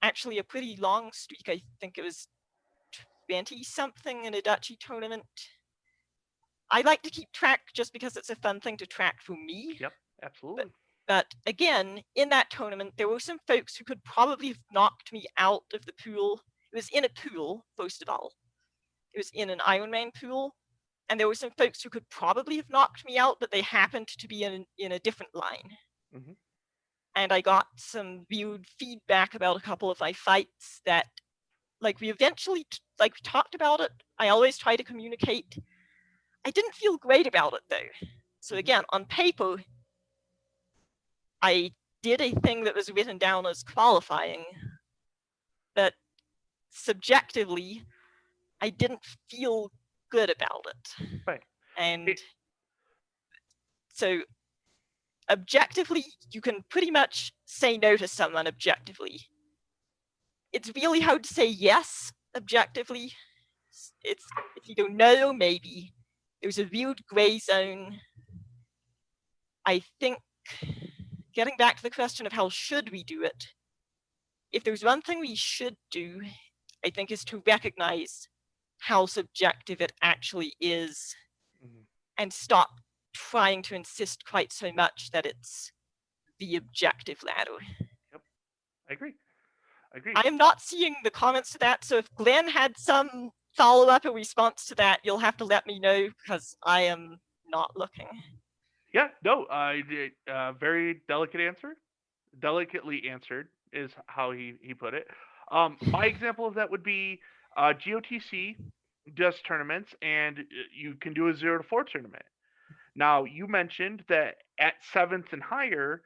actually a pretty long streak. I think it was 20-something in a duchy tournament. I like to keep track just because it's a fun thing to track for me. Yep, absolutely. But again, in that tournament, there were some folks who could probably have knocked me out of the pool. It was in a pool, first of all. It was in an Ironman pool. And there were some folks who could probably have knocked me out, but they happened to be in a different line. And I got some weird feedback about a couple of my fights that, like, we eventually, we talked about it. I always try to communicate. I didn't feel great about it, though. So again, on paper, I did a thing that was written down as qualifying, but subjectively, I didn't feel good about it. Right. And so objectively, you can pretty much say no to someone objectively. It's really hard to say yes objectively. It's either no or maybe. There's a weird gray zone. I think, getting back to the question of how should we do it, if there's one thing we should do, I think, is to recognize how subjective it actually is and stop trying to insist quite so much that it's the objective ladder. Yep, I agree. Agreed. I am not seeing the comments to that. So if Glenn had some follow-up or response to that, you'll have to let me know because I am not looking. Yeah, no, very delicate answer. Delicately answered is how he put it. My example of that would be GOTC does tournaments, and you can do a 0 to 4 tournament. Now, you mentioned that at 7th and higher,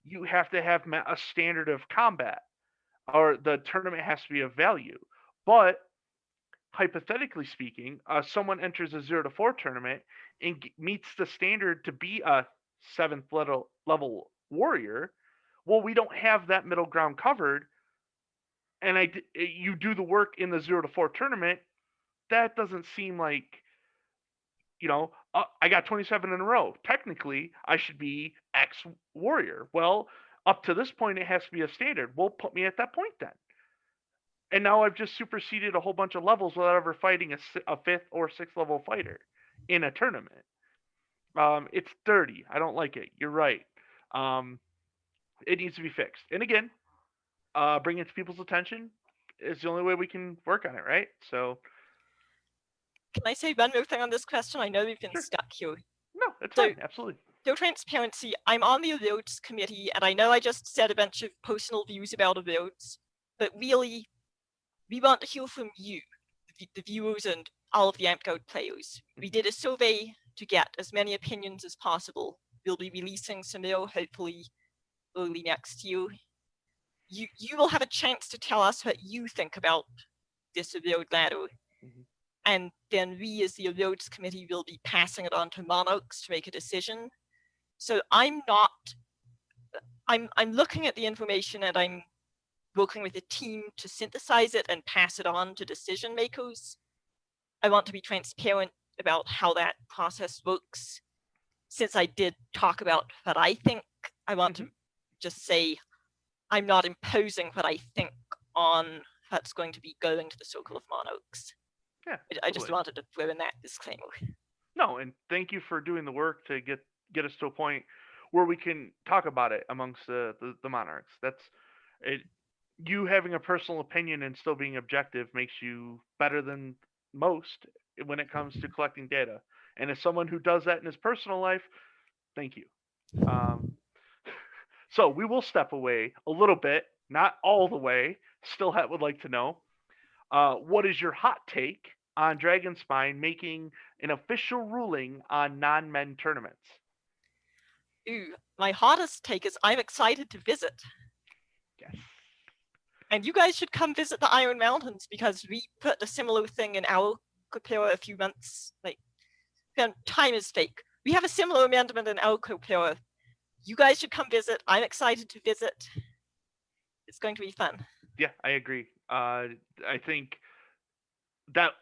you have to have met a standard of combat, or the tournament has to be of value. But hypothetically speaking, someone enters a 0 to 4 tournament and meets the standard to be a 7th level warrior. Well, we don't have that middle ground covered, and you do the work in the 0 to 4 tournament. That doesn't seem like, I got 27 in a row. Technically, I should be X warrior. Well, up to this point, it has to be a standard. Well, put me at that point then. And now I've just superseded a whole bunch of levels without ever fighting a 5th or 6th level fighter in a tournament. It's dirty. I don't like it. You're right. Um, it needs to be fixed. And again, bring it to people's attention is the only way we can work on it, right? So, Can I say one more thing on this question? I know we've been sure. stuck here. No, it's So- fine. Absolutely. No transparency, I'm on the awards committee, and I know I just said a bunch of personal views about awards, but really, we want to hear from you, the viewers and all of the AmpGuard players. We did a survey to get as many opinions as possible. We'll be releasing some more, hopefully, early next year. You will have a chance to tell us what you think about this award ladder. Mhm. And then we, as the awards committee, will be passing it on to Monarchs to make a decision. So I'm looking at the information and I'm working with a team to synthesize it and pass it on to decision makers. I want to be transparent about how that process works. Since I did talk about what I think, I want to just say I'm not imposing what I think on what's going to be going to the Circle of Monarchs. Yeah. I just totally. wanted to throw in that disclaimer. No, and thank you for doing the work to get us to a point where we can talk about it amongst the monarchs. That's it. You having a personal opinion and still being objective makes you better than most when it comes to collecting data. And as someone who does that in his personal life, thank you. So we will step away a little bit, not all the way. Still would like to know what is your hot take on Dragonspine making an official ruling on non-men tournaments? Ooh, my hottest take is I'm excited to visit. Yes. And you guys should come visit the Iron Mountains because we put a similar thing in our Copera a few months, time is fake. We have a similar amendment in our Copera. You guys should come visit. I'm excited to visit. It's going to be fun. Yeah, I agree. I think that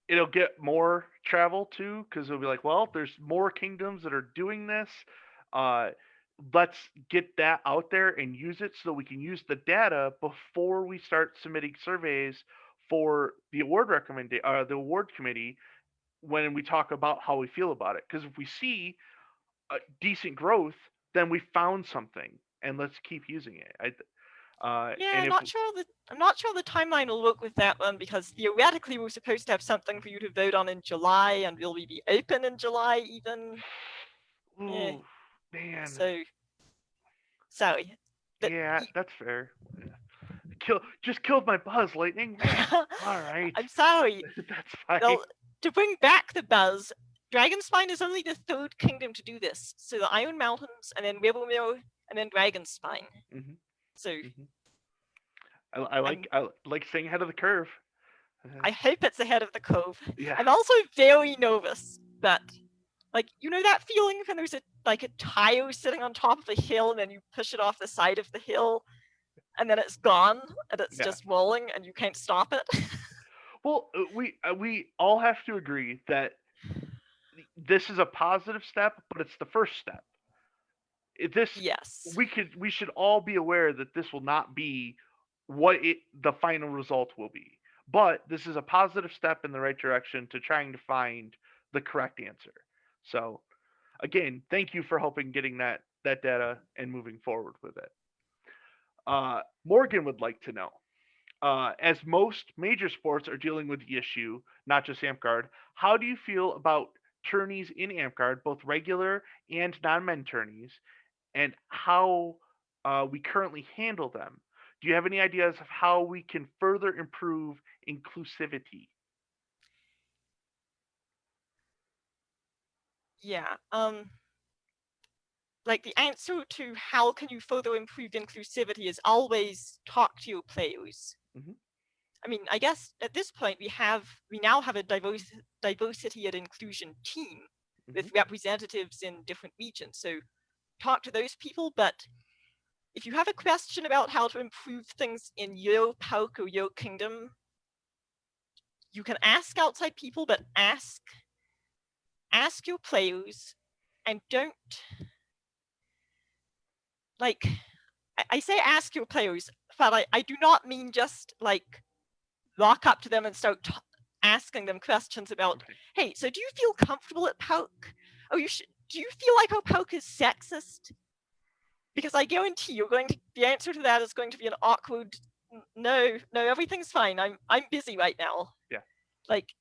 it'll get more travel too, because it'll be like, well, there's more kingdoms that are doing this. Let's get that out there and use it so we can use the data before we start submitting surveys for the the award committee when we talk about how we feel about it. Because if we see decent growth, then we found something, and let's keep using it. I'm not sure the timeline will work with that one because theoretically we're supposed to have something for you to vote on in July, and will we be open in July even? Ooh, man. So, sorry. Yeah, that's fair. Just killed my buzz, Lightning. Man. All right. I'm sorry. That's fine. Well, to bring back the buzz, Dragonspine is only the third kingdom to do this. So the Iron Mountains, and then Rivermere, and then Dragonspine. Mm-hmm. So I like staying ahead of the curve. I hope it's ahead of the curve. Yeah. I'm also very nervous that, that feeling when there's a tire sitting on top of a hill and then you push it off the side of the hill and then it's gone and it's just rolling and you can't stop it. Well, we all have to agree that this is a positive step, but it's the first step. Yes. We should all be aware that this will not be what the final result will be. But this is a positive step in the right direction to trying to find the correct answer. So, again, thank you for helping getting that data and moving forward with it. Morgan would like to know, as most major sports are dealing with the issue, not just Amtgard, how do you feel about tourneys in Amtgard, both regular and non-men tourneys, and how we currently handle them? Do you have any ideas of how we can further improve inclusivity? Yeah. Like the answer to how can you further improve inclusivity is always talk to your players. Hmm. I mean, I guess at this point we now have a diversity and inclusion team Hmm. with representatives in different regions. So talk to those people, but if you have a question about how to improve things in your park or your kingdom, you can ask outside people, but ask your players, and don't, like, I say ask your players, but I do not mean just like walk up to them and start asking them questions about, Right. hey, so do you feel comfortable at park? Oh, do you feel like our park is sexist? Because I guarantee the answer to that is going to be an awkward, no, everything's fine. I'm busy right now. Yeah. Like,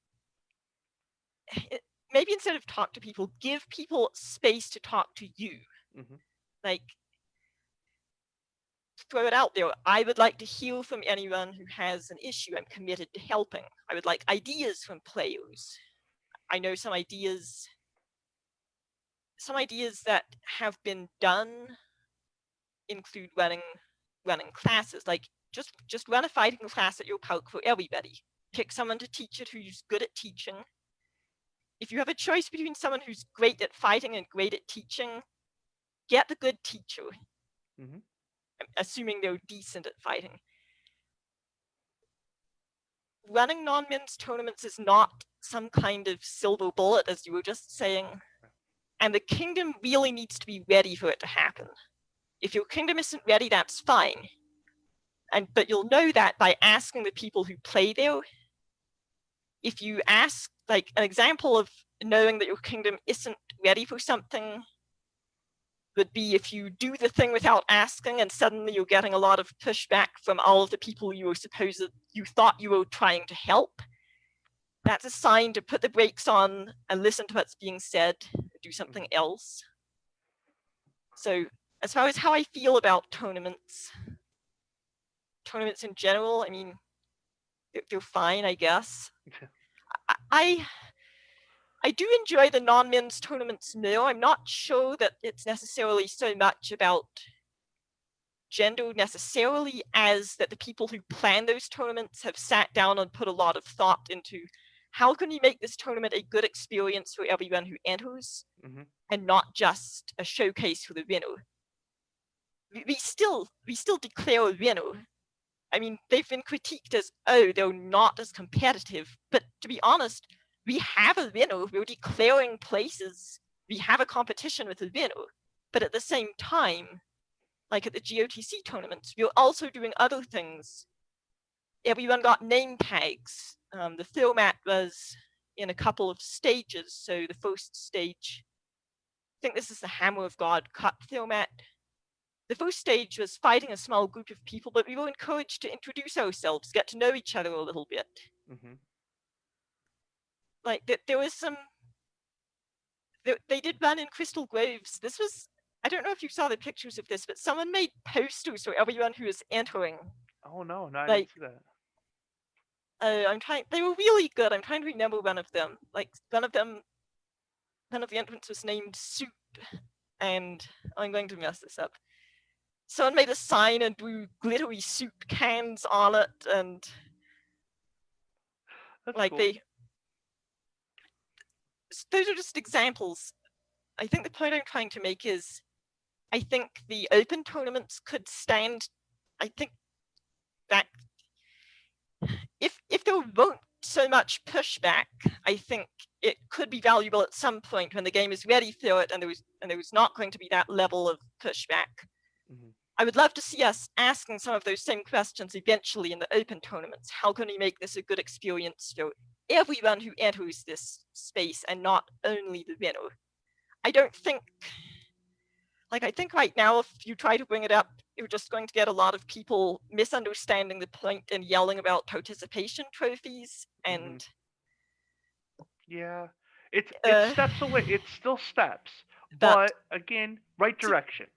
maybe instead of talk to people, give people space to talk to you. Hmm. Like, throw it out there. I would like to hear from anyone who has an issue. I'm committed to helping. I would like ideas from players. I know some ideas that have been done include running classes. Like, just run a fighting class at your park for everybody. Pick someone to teach it who's good at teaching. If you have a choice between someone who's great at fighting and great at teaching, get the good teacher, Hmm. assuming they're decent at fighting. Running non-men's tournaments is not some kind of silver bullet, as you were just saying, and the kingdom really needs to be ready for it to happen. If your kingdom isn't ready, that's fine. But you'll know that by asking the people who play there. If you ask, like, an example of knowing that your kingdom isn't ready for something would be if you do the thing without asking and suddenly you're getting a lot of pushback from all of the people you thought you were trying to help. That's a sign to put the brakes on and listen to what's being said, do something else. So as far as how I feel about tournaments in general, I mean, they're fine, I guess. I do enjoy the non-men's tournaments now. I'm not sure that it's necessarily so much about gender necessarily as that the people who plan those tournaments have sat down and put a lot of thought into how can you make this tournament a good experience for everyone who enters, Hmm. and not just a showcase for the winner. We still declare a winner. I mean, they've been critiqued as, oh, they're not as competitive. But to be honest, we have a winner. We're declaring places. We have a competition with a winner. But at the same time, like at the GOTC tournaments, we're also doing other things. Everyone got name tags. The format was in a couple of stages. So the first stage, I think this is the Hammer of God Cup format. The first stage was fighting a small group of people, but we were encouraged to introduce ourselves, get to know each other a little bit. Hmm. Like, there was some... They did run in Crystal Groves. This was... I don't know if you saw the pictures of this, but someone made posters for everyone who was entering. Oh no, I didn't Like, see that. they were really good. I'm trying to remember one of them. Like, one of the entrants was named Soup, and I'm going to mess this up. Someone made a sign and drew glittery soup cans on it, and That's like cool. those are just examples. I think the point I'm trying to make is, I think the open tournaments could stand. I think that if there weren't so much pushback, I think it could be valuable at some point when the game is ready for it, and there was not going to be that level of pushback. Hmm. I would love to see us asking some of those same questions eventually in the open tournaments. How can we make this a good experience for everyone who enters this space and not only the winner? I don't think, like, I think right now, if you try to bring it up, you're just going to get a lot of people misunderstanding the point and yelling about participation trophies. And Yeah, it's uh, steps away. It's still steps, but but again, right direction.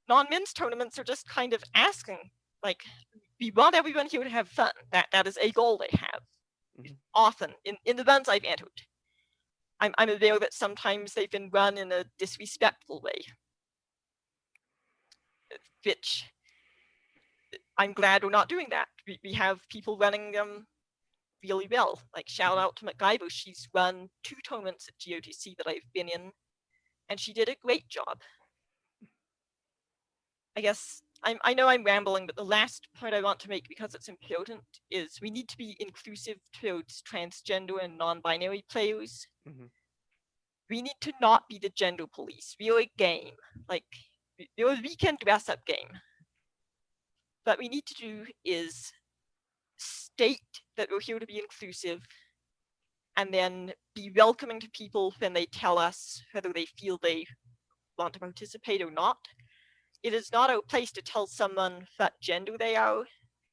non-men's tournaments are just kind of asking, like, we want everyone here to have fun. That is a goal they have. Mhm. Often in the runs I've entered, I'm aware that sometimes they've been run in a disrespectful way, which I'm glad we're not doing that. We have people running them really well. Like, shout out to MacGyver. She's run 2 tournaments at GOTC that I've been in, and she did a great job. I guess I know I'm rambling, but the last point I want to make, because it's important, is we need to be inclusive towards transgender and non-binary players. Mhm. We need to not be the gender police. We're a game. Like, we're a weekend dress-up game. What we need to do is state that we're here to be inclusive, and then be welcoming to people when they tell us whether they feel they want to participate or not. It is not our place to tell someone what gender they are.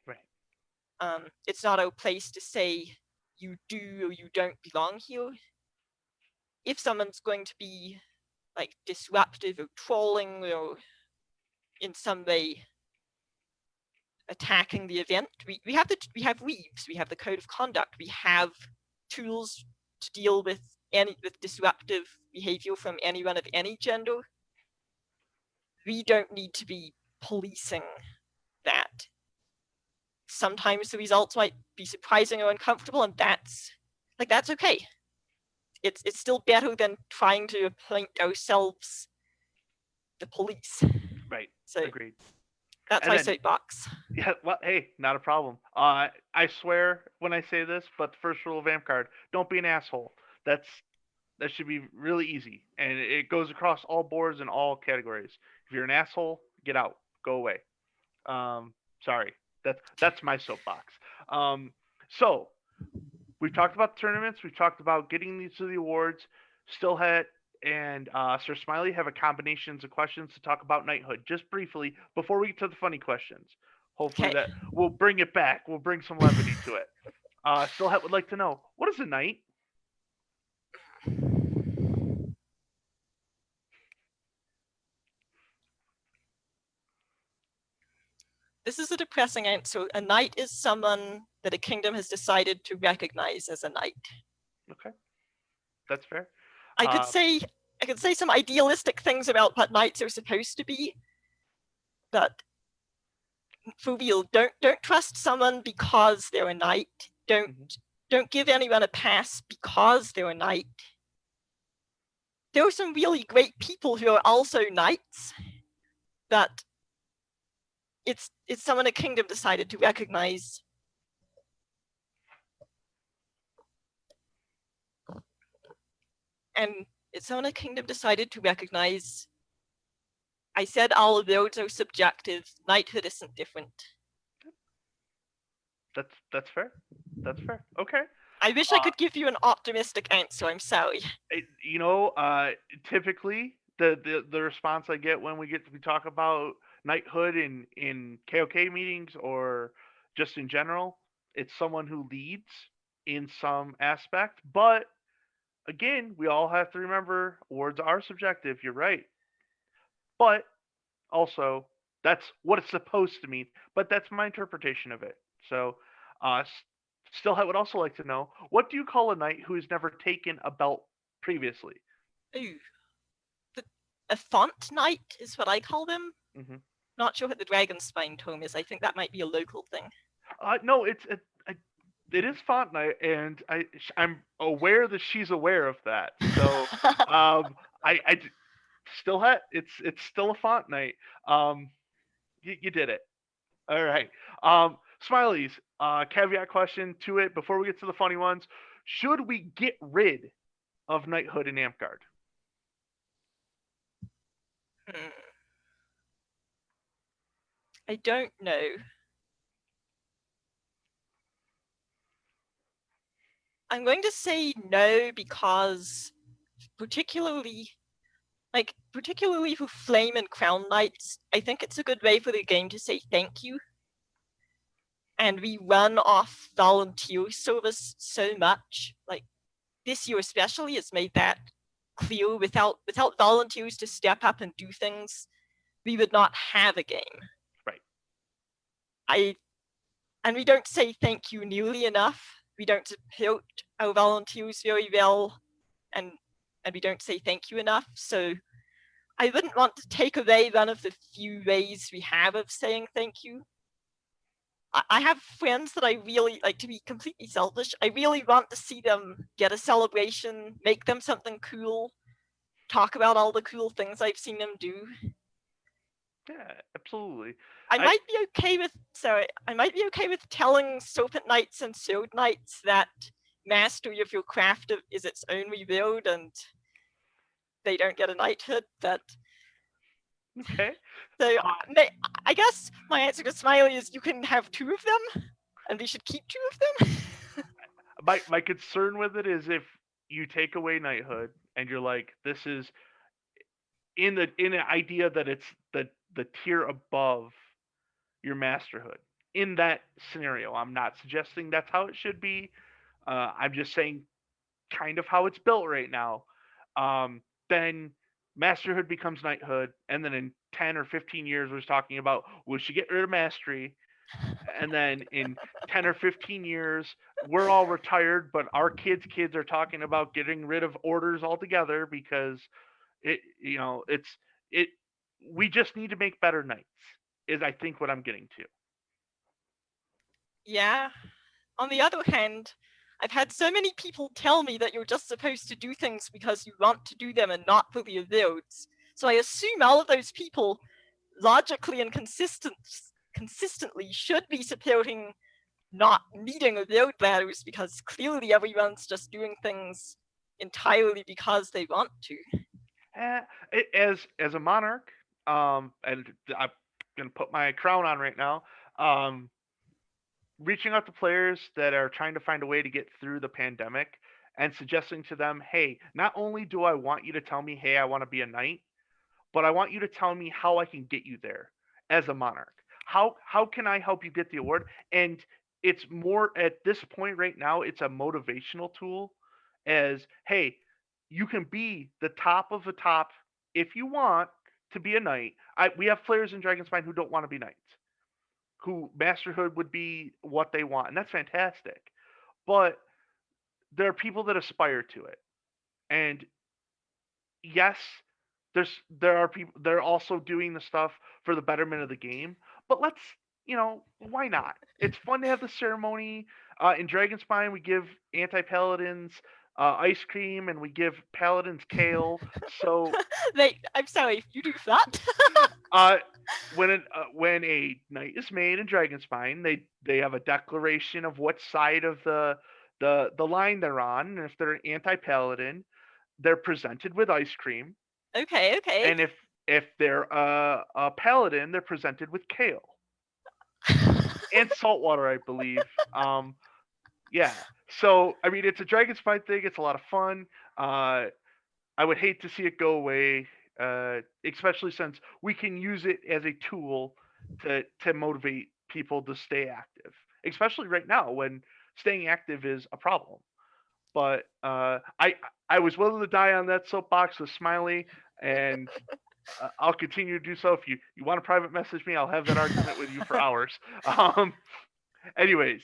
Right. It's not our place to say you do or you don't belong here. If someone's going to be like disruptive or trolling or in some way attacking the event, we have weaves, we have the code of conduct, we have tools to deal with disruptive behavior from anyone of any gender. We don't need to be policing that. Sometimes the results might be surprising or uncomfortable, and that's okay. It's still better than trying to appoint ourselves the police. Right. So Agreed. that's And my then, soapbox. yeah, well, hey, not a problem. I swear when I say this, but the first rule of Amcard: don't be an asshole. That should be really easy, and it goes across all boards and all categories. If you're an asshole, get out, go away. Sorry, that's my soapbox. So we've talked about the tournaments, we've talked about getting these to the awards. Stillhat and Sir Smiley have a combinations of questions to talk about knighthood just briefly before we get to the funny questions. Hopefully Okay. that we'll bring it back. We'll bring some levity to it. Stillhat would like to know, what is a knight? This is a depressing answer. A knight is someone that a kingdom has decided to recognize as a knight. Okay, that's fair. I could say some idealistic things about what knights are supposed to be, but for real, don't trust someone because they're a knight. Don't give anyone a pass because they're a knight. There are some really great people who are also knights, but it's someone a kingdom decided to recognize. And it's someone a kingdom decided to recognize. I said all of those are subjective. Knighthood isn't different. That's fair. That's fair. Okay. I wish I could give you an optimistic answer. I'm sorry. You know, typically the response I get when we talk about knighthood in KOK meetings or just in general, it's someone who leads in some aspect. But again, we all have to remember words are subjective. You're right, but also that's what it's supposed to mean. But that's my interpretation of it. So, still, I would also like to know, what do you call a knight who has never taken a belt previously? Ooh. A font knight is what I call them. Mm-hmm. Not sure what the dragon spine term is. I think that might be a local thing. No, it is font knight, and I'm aware that she's aware of that. So, I still it's still a font knight. You did it. All right. Smileys. Caveat question to it before we get to the funny ones: should we get rid of knighthood in Amtgard? I don't know. I'm going to say no because, particularly, like particularly for Flame and Crown Knights, I think it's a good way for the game to say thank you. And we run off volunteer service so much. Like this year especially, it's made that clear. Without volunteers to step up and do things, we would not have a game. Right. And we don't say thank you nearly enough. We don't support our volunteers very well, and we don't say thank you enough. So I wouldn't want to take away one of the few ways we have of saying thank you. I have friends that I really, like, to be completely selfish, I really want to see them get a celebration, make them something cool, talk about all the cool things I've seen them do. Yeah, absolutely. I might be okay with telling Serpent Knights and Sword Knights that mastery of your craft is its own reward and they don't get a knighthood. That Okay. So I guess my answer to Smiley is you can have 2 of them, and we should keep 2 of them. My concern with it is if you take away knighthood and you're like, this is in an idea that it's the tier above your masterhood. In that scenario, I'm not suggesting that's how it should be. I'm just saying kind of how it's built right now. Then masterhood becomes knighthood, and then in 10 or 15 years, we're talking about we should get rid of mastery. And then in 10 or 15 years, we're all retired, but our kids' are talking about getting rid of orders altogether because we just need to make better knights, is I think what I'm getting to. Yeah. On the other hand, I've had so many people tell me that you're just supposed to do things because you want to do them and not for the rewards. So I assume all of those people logically and consistently should be supporting not needing reward ladders, because clearly everyone's just doing things entirely because they want to. As a monarch, and I'm gonna put my crown on right now. Reaching out to players that are trying to find a way to get through the pandemic and suggesting to them, hey, not only do I want you to tell me, hey, I want to be a knight, but I want you to tell me how I can get you there as a monarch. How can I help you get the award? And it's more at this point right now, it's a motivational tool as, hey, you can be the top of the top if you want to be a knight. We have players in Dragonspine who don't want to be knights, who masterhood would be what they want, and that's fantastic. But there are people that aspire to it, and yes, there are people they're also doing the stuff for the betterment of the game. But let's, why not? It's fun to have the ceremony. In Dragonspine, we give anti-paladins ice cream, and we give paladins kale. So I'm sorry, you do that? when a knight is made in Dragonspine, they have a declaration of what side of the line they're on, and if they're an anti-paladin, they're presented with ice cream. Okay. And if they're a paladin, they're presented with kale and salt water, I believe. Yeah. So I mean, it's a Dragonspine thing. It's a lot of fun. I would hate to see it go away, especially since we can use it as a tool to motivate people to stay active, especially right now when staying active is a problem. But I was willing to die on that soapbox with Smiley, and I'll continue to do so. If you want to private message me, I'll have that argument with you for hours. Anyways,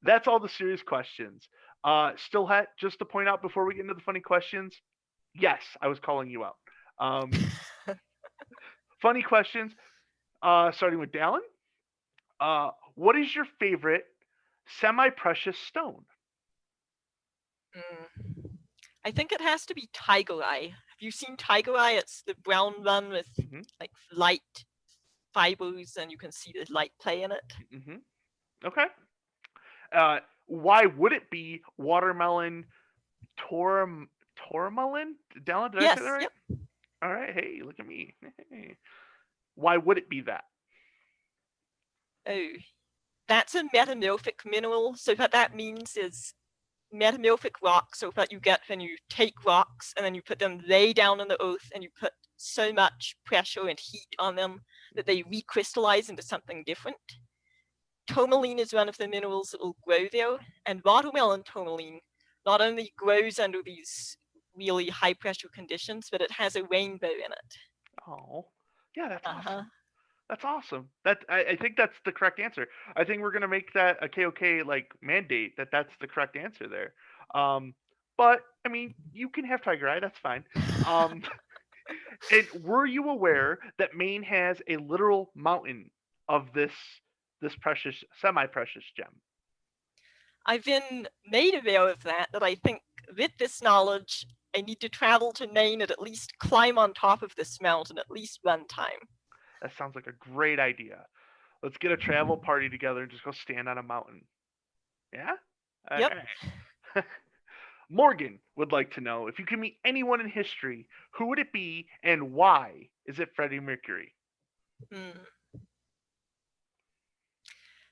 that's all the serious questions. Stillhat, just to point out before we get into the funny questions, yes, I was calling you out. Funny questions, starting with Dallin. What is your favorite semi-precious stone? I think it has to be Tiger Eye. Have you seen Tiger Eye? It's the brown one with like light fibers, and you can see the light play in it. Okay. Why would it be watermelon tourmaline? Dallin, did I say that right? Yep. All right. Hey, look at me. Why would it be that? Oh, that's a metamorphic mineral. So what that means is metamorphic rocks are what you get when you take rocks and then you put them lay down in the earth and you put so much pressure and heat on them that they recrystallize into something different. Tourmaline is one of the minerals that will grow there, and watermelon tourmaline not only grows under these really high pressure conditions, but it has a rainbow in it. Oh, yeah, that's Uh-huh. awesome. That's awesome. I think that's the correct answer. I think we're gonna make that a KOK like mandate that that's the correct answer there. Um, but I mean, you can have Tiger Eye. That's fine. Um, and were you aware that Maine has a literal mountain of this precious, semi-precious gem? I've been made aware of that I think with this knowledge, I need to travel to Maine and at least climb on top of this mountain at least one time. That sounds like a great idea. Let's get a travel party together and just go stand on a mountain. Yeah? All Yep. right. Morgan would like to know if you could meet anyone in history, who would it be and why is it Freddie Mercury? Hmm.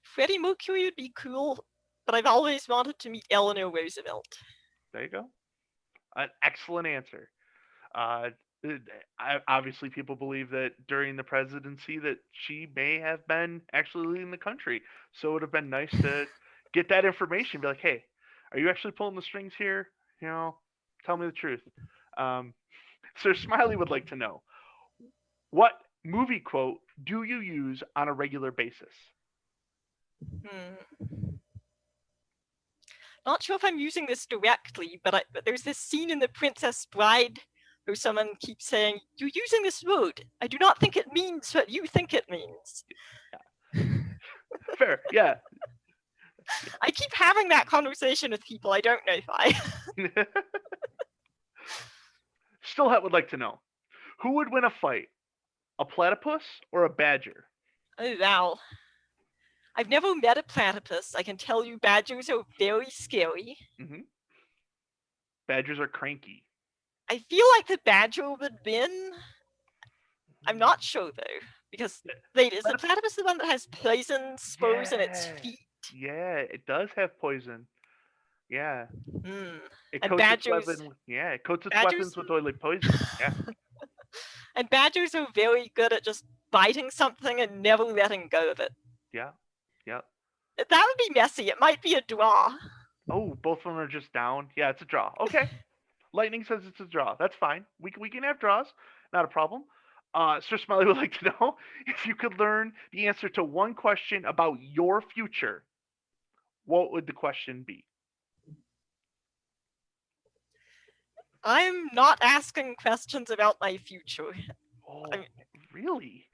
Freddie Mercury would be cool, but I've always wanted to meet Eleanor Roosevelt. There you go. An excellent answer. Uh, Obviously, people believe that during the presidency that she may have been actually leading the country. So it would have been nice to get that information. Be like, hey, are you actually pulling the strings here? You know, tell me the truth. Um, Sir Smiley would like to know what movie quote do you use on a regular basis? Hmm. Not sure if I'm using this directly, but there's this scene in The Princess Bride where someone keeps saying, "You're using this word. I do not think it means what you think it means." Fair, yeah. I keep having that conversation with people. I don't know why. Stillhat would like to know who would win a fight, a platypus or a badger? Oh, wow. I've never met a platypus. I can tell you badgers are very scary. Mm-hmm. Badgers are cranky. I feel like the badger would win. I'm not sure though, because wait, is the platypus the one that has poison spores in its Yeah, feet? yeah, it does have poison. Yeah, Hmm. it And coats its badgers, weapon. Yeah, it coats its badgers, weapons with oily poison. Yeah, and badgers are very good at just biting something and never letting go of it. yeah, yeah. That would be messy. It might be a draw. Oh, both of them are just down. Yeah, it's a draw. Okay, Lightning says it's a draw. That's fine. We can have draws. Not a problem. Sir Smiley would like to know if you could learn the answer to one question about your future, what would the question be? I'm not asking questions about my future. I Oh, mean, really?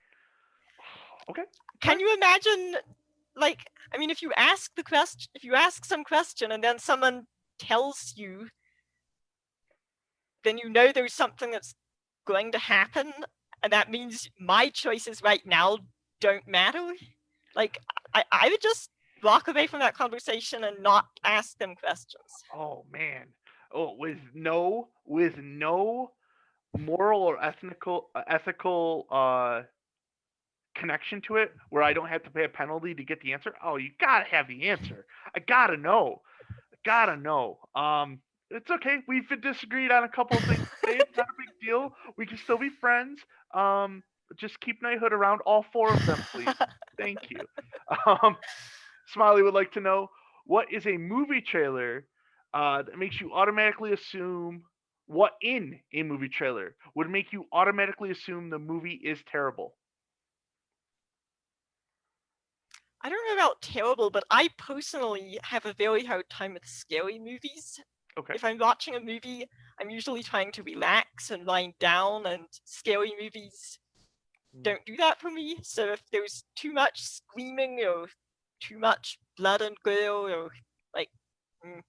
Okay. All can right. you imagine, like, I mean, if you ask some question and then someone tells you, then you know there's something that's going to happen, and that means my choices right now don't matter. Like, I would just walk away from that conversation and not ask them questions. Oh man. Oh, with no moral or ethical connection to it, where I don't have to pay a penalty to get the answer. Oh, you gotta have the answer. I gotta know. I gotta know. It's okay. We've disagreed on a couple of things today. It's not a big deal. We can still be friends. Just keep knighthood around all four of them, please. Thank you. Um, Smiley would like to know what is a movie trailer that makes you automatically assume what in a movie trailer would make you automatically assume the movie is terrible. I don't know about terrible, but I personally have a very hard time with scary movies. Okay. If I'm watching a movie, I'm usually trying to relax and wind down, and scary movies don't do that for me. So if there's too much screaming or too much blood and gore, or like,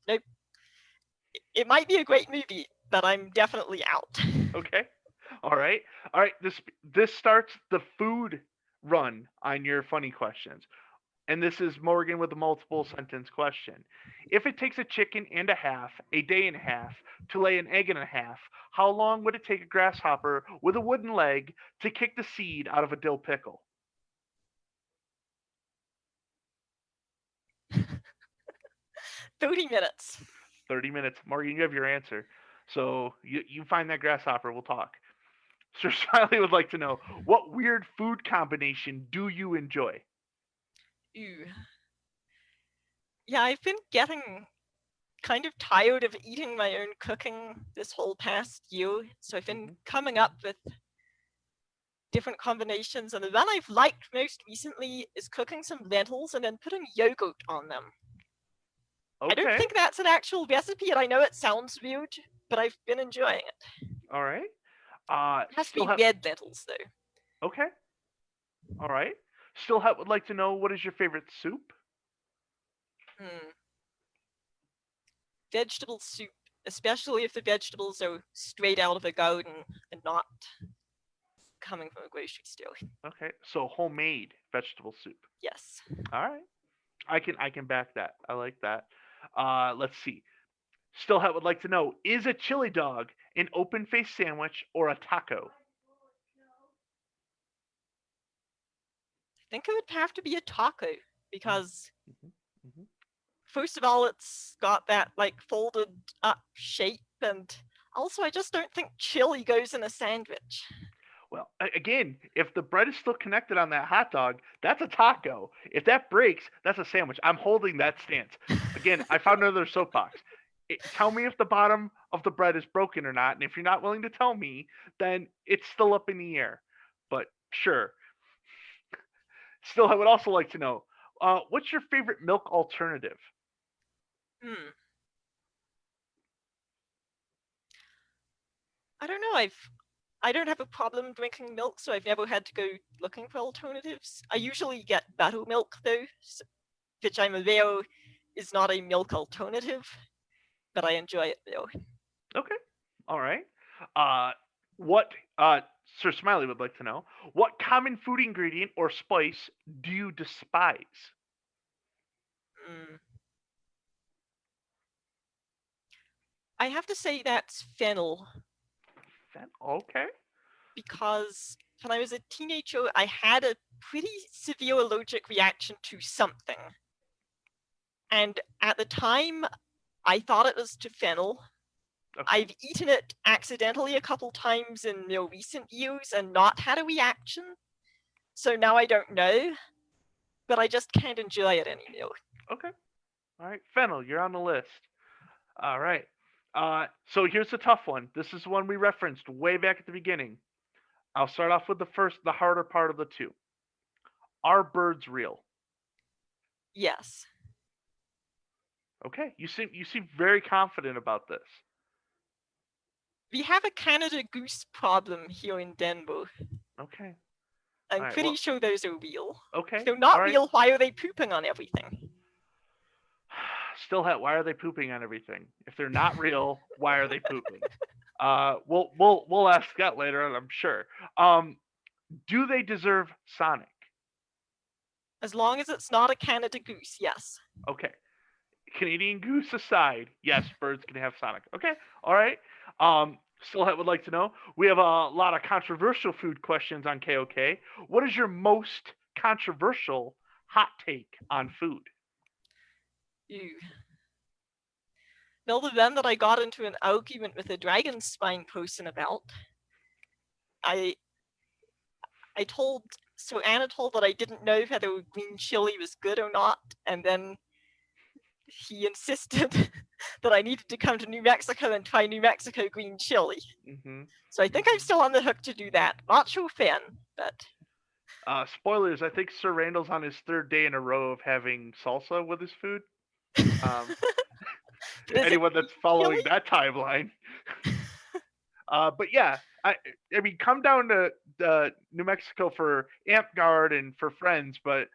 nope. It might be a great movie, but I'm definitely out. Okay. All right. All right. This starts the food run on your funny questions. And this is Morgan with a multiple sentence question. If it takes a chicken and a half, a day and a half, to lay an egg and a half, how long would it take a grasshopper with a wooden leg to kick the seed out of a dill pickle? 30 minutes. 30 minutes. Morgan, you have your answer. So you find that grasshopper, we'll talk. Sir Smiley would like to know, what weird food combination do you enjoy? Ooh. Yeah, I've been getting kind of tired of eating my own cooking this whole past year, so I've been Mhm. coming up with different combinations, and the one I've liked most recently is cooking some lentils and then putting yogurt on them. I don't Okay. think that's an actual recipe, and I know it sounds weird, but I've been enjoying it. All right. It has to Still be have. red lentils, though. Okay. All right. Still have, would like to know, what is your favorite soup? Hmm. Vegetable soup, especially if the vegetables are straight out of a garden and not coming from a grocery store. Okay. So homemade vegetable soup. Yes. All right. I can back that. I like that. Let's see. Still have, would like to know, is a chili dog an open faced sandwich or a taco? I think it would have to be a taco Mm, because, mhm, mhm. first of all, it's got that like folded up shape, and also I just don't think chili goes in a sandwich. Well, again, if the bread is still connected on that hot dog, that's a taco. If that breaks, that's a sandwich. I'm holding that stance. Again, I found another soapbox. Tell me if the bottom of the bread is broken or not, and if you're not willing to tell me, then it's still up in the air. But sure. Still, I would also like to know, what's your favorite milk alternative? Hmm. I don't know. I don't have a problem drinking milk, so I've never had to go looking for alternatives. I usually get buttermilk though, which I'm aware is not a milk alternative, but I enjoy it though. Okay, all right. Uh, what Sir Smiley would like to know, what common food ingredient or spice do you despise? Mm. I have to say that's fennel Okay. because when I was a teenager, I had a pretty severe allergic reaction to something. And at the time, I thought it was to fennel. Okay. I've eaten it accidentally a couple times in more recent years and not had a reaction. So now I don't know, but I just can't enjoy it anymore. Okay. All right. Fennel, you're on the list. All right. So here's a tough one. This is one we referenced way back at the beginning. I'll start off with the harder part of the two. Are birds real? Yes. Okay. You seem very confident about this. We have a Canada goose problem here in Denver. Okay. All I'm right. pretty Well. sure those are real. If Okay. they're All not right. real, why are they pooping on everything? Still, why are they pooping on everything? If they're not real, why are they pooping? We'll ask that later, I'm sure. Um, do they deserve Sonic? As long as it's not a Canada goose, yes. Okay. Canadian Goose aside, yes, birds can have Sonic. Okay, all right. Still would like to know. We have a lot of controversial food questions on KOK. What is your most controversial hot take on food? Ew. Well, the one that I got into an argument with a dragon spine person about, I I told so Anatole that I didn't know whether green chili was good or not, and then he insisted that I needed to come to New Mexico and try New Mexico green chili. Mm-hmm. So I think I'm Mm-hmm. still on the hook to do that. Not sure when, but Spoilers. I think Sir Randall's on his third day in a row of having salsa with his food. Um, is it anyone green that's following chili? that timeline. But yeah, I mean, come down to New Mexico for Amp Guard and for friends, but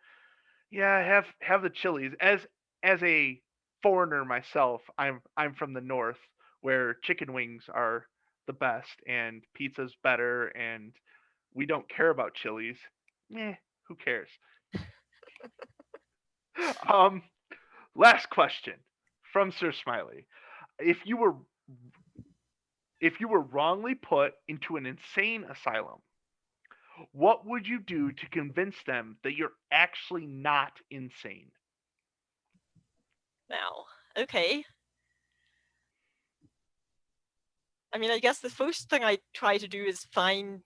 yeah, have the chilies. As a foreigner myself, I'm from the north where chicken wings are the best and pizza's better, and we don't care about chilies. Who cares? Um, Last question from Sir Smiley. If you were if you were wrongly put into an insane asylum, what would you do to convince them that you're actually not insane? Now, okay. I mean, I guess the first thing I try to do is find,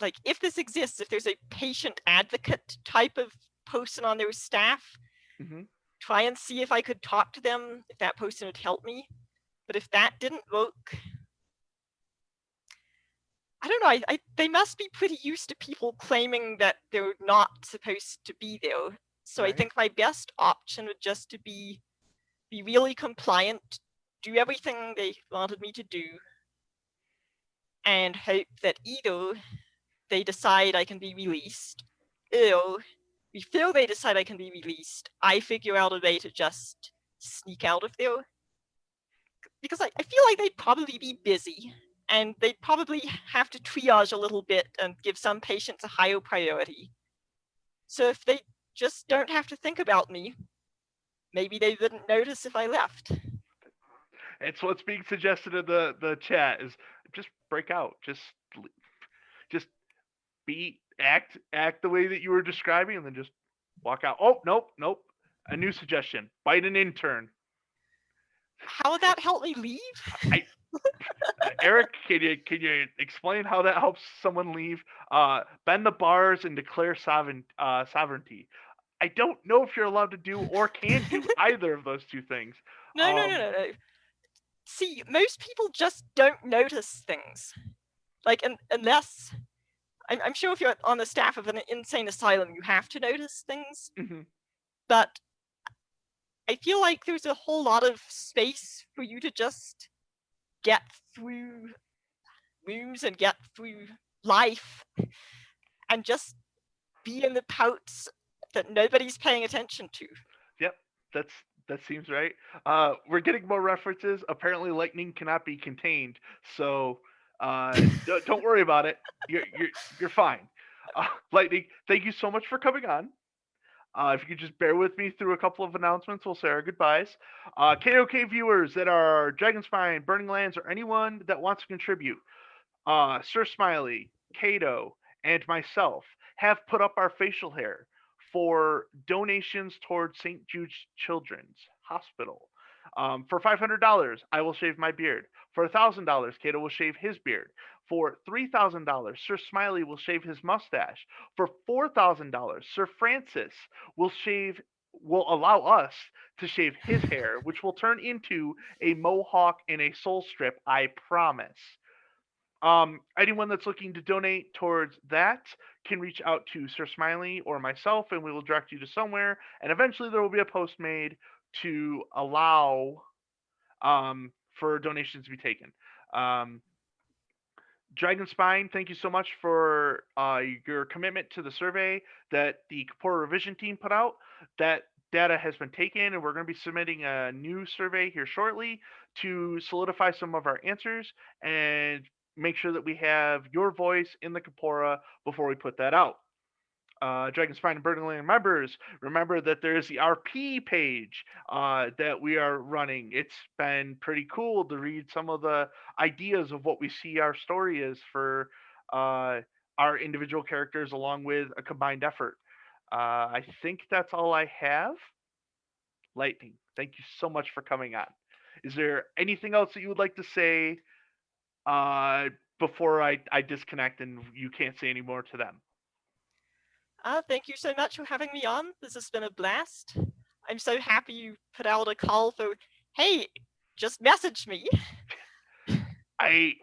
like, if this exists, if there's a patient advocate type of person on their staff, Hmm. try and see if I could talk to them, if that person would help me. But if that didn't work, I don't know. They must be pretty used to people claiming that they're not supposed to be there. So I Right. think my best option would just to be really compliant, do everything they wanted me to do, and hope that either they decide I can be released, or before they decide I can be released, I figure out a way to just sneak out of there. Because I feel like they'd probably be busy, and they'd probably have to triage a little bit and give some patients a higher priority. So if they just don't have to think about me, maybe they wouldn't notice if I left. It's what's being suggested in the chat is just break out, just be act the way that you were describing, and then just walk out. Oh, nope. A new suggestion: bite an intern. How would that help me leave? I Eric, can you explain how that helps someone leave? Bend the bars and declare sovereignty. I don't know if you're allowed to do or can do either of those two things. No. See, most people just don't notice things. Like, unless I'm sure if you're on the staff of an insane asylum, you have to notice things. Mhm. But I feel like there's a whole lot of space for you to just get through rooms and get through life and just be in the parts that nobody's paying attention to. Yep, that's that seems right. We're getting more references. Apparently, lightning cannot be contained, so don't worry about it. You're fine. Lightning, thank you so much for coming on. If you could just bear with me through a couple of announcements, we'll say our goodbyes. KOK viewers that are Dragonspine, Burning Lands, or anyone that wants to contribute, Sir Smiley, Kato, and myself have put up our facial hair for donations towards St. Jude's Children's Hospital. For $500, I will shave my beard. For $1,000, Kato will shave his beard. For $3,000, Sir Smiley will shave his mustache. For $4,000, Sir Francis will allow us to shave his hair, which will turn into a mohawk and a soul strip, I promise. Anyone that's looking to donate towards that can reach out to Sir Smiley or myself, and we will direct you to somewhere. And eventually, there will be a post made to allow for donations to be taken. Um, Dragonspine, thank you so much for your commitment to the survey that the Kapora revision team put out. That data has been taken, and we're going to be submitting a new survey here shortly to solidify some of our answers and make sure that we have your voice in the Kapora before we put that out. Dragonspine and Burning Land members, remember that there is the RP page that we are running. It's been pretty cool to read some of the ideas of what we see our story is for our individual characters along with a combined effort. I think that's all I have. Lightning, thank you so much for coming on. Is there anything else that you would like to say uh, before I disconnect and you can't say any more to them? Thank you so much for having me on. This has been a blast. I'm so happy you put out a call for, hey, just message me. The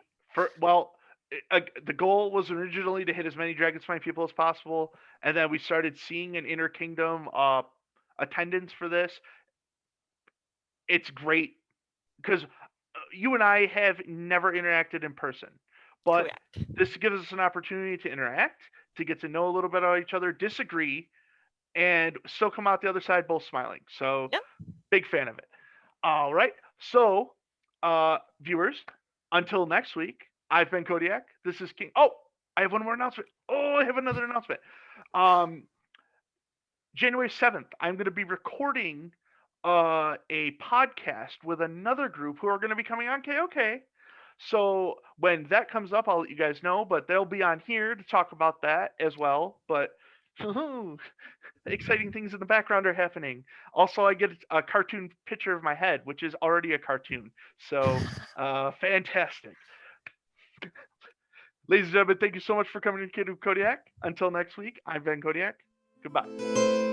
goal was originally to hit as many Dragonspine people as possible, and then we started seeing an Inner Kingdom attendance for this. It's great because you and I have never interacted in person, but Correct. this gives us an opportunity to interact, to get to know a little bit about each other, disagree, and still come out the other side both smiling. So, Yep. big fan of it. All right. So, viewers, until next week, I've been Kodiak. This is King. Oh, I have one more announcement. Oh, I have another announcement. Um, January 7th, I'm going to be recording a podcast with another group who are going to be coming on KOK. So when that comes up, I'll let you guys know, but they'll be on here to talk about that as well. But Ooh, exciting things in the background are happening. Also, I get a cartoon picture of my head, which is already a cartoon. So, fantastic. Ladies and gentlemen, thank you so much for coming to Kid of Kodiak. Until next week, I'm Ben Kodiak. Goodbye.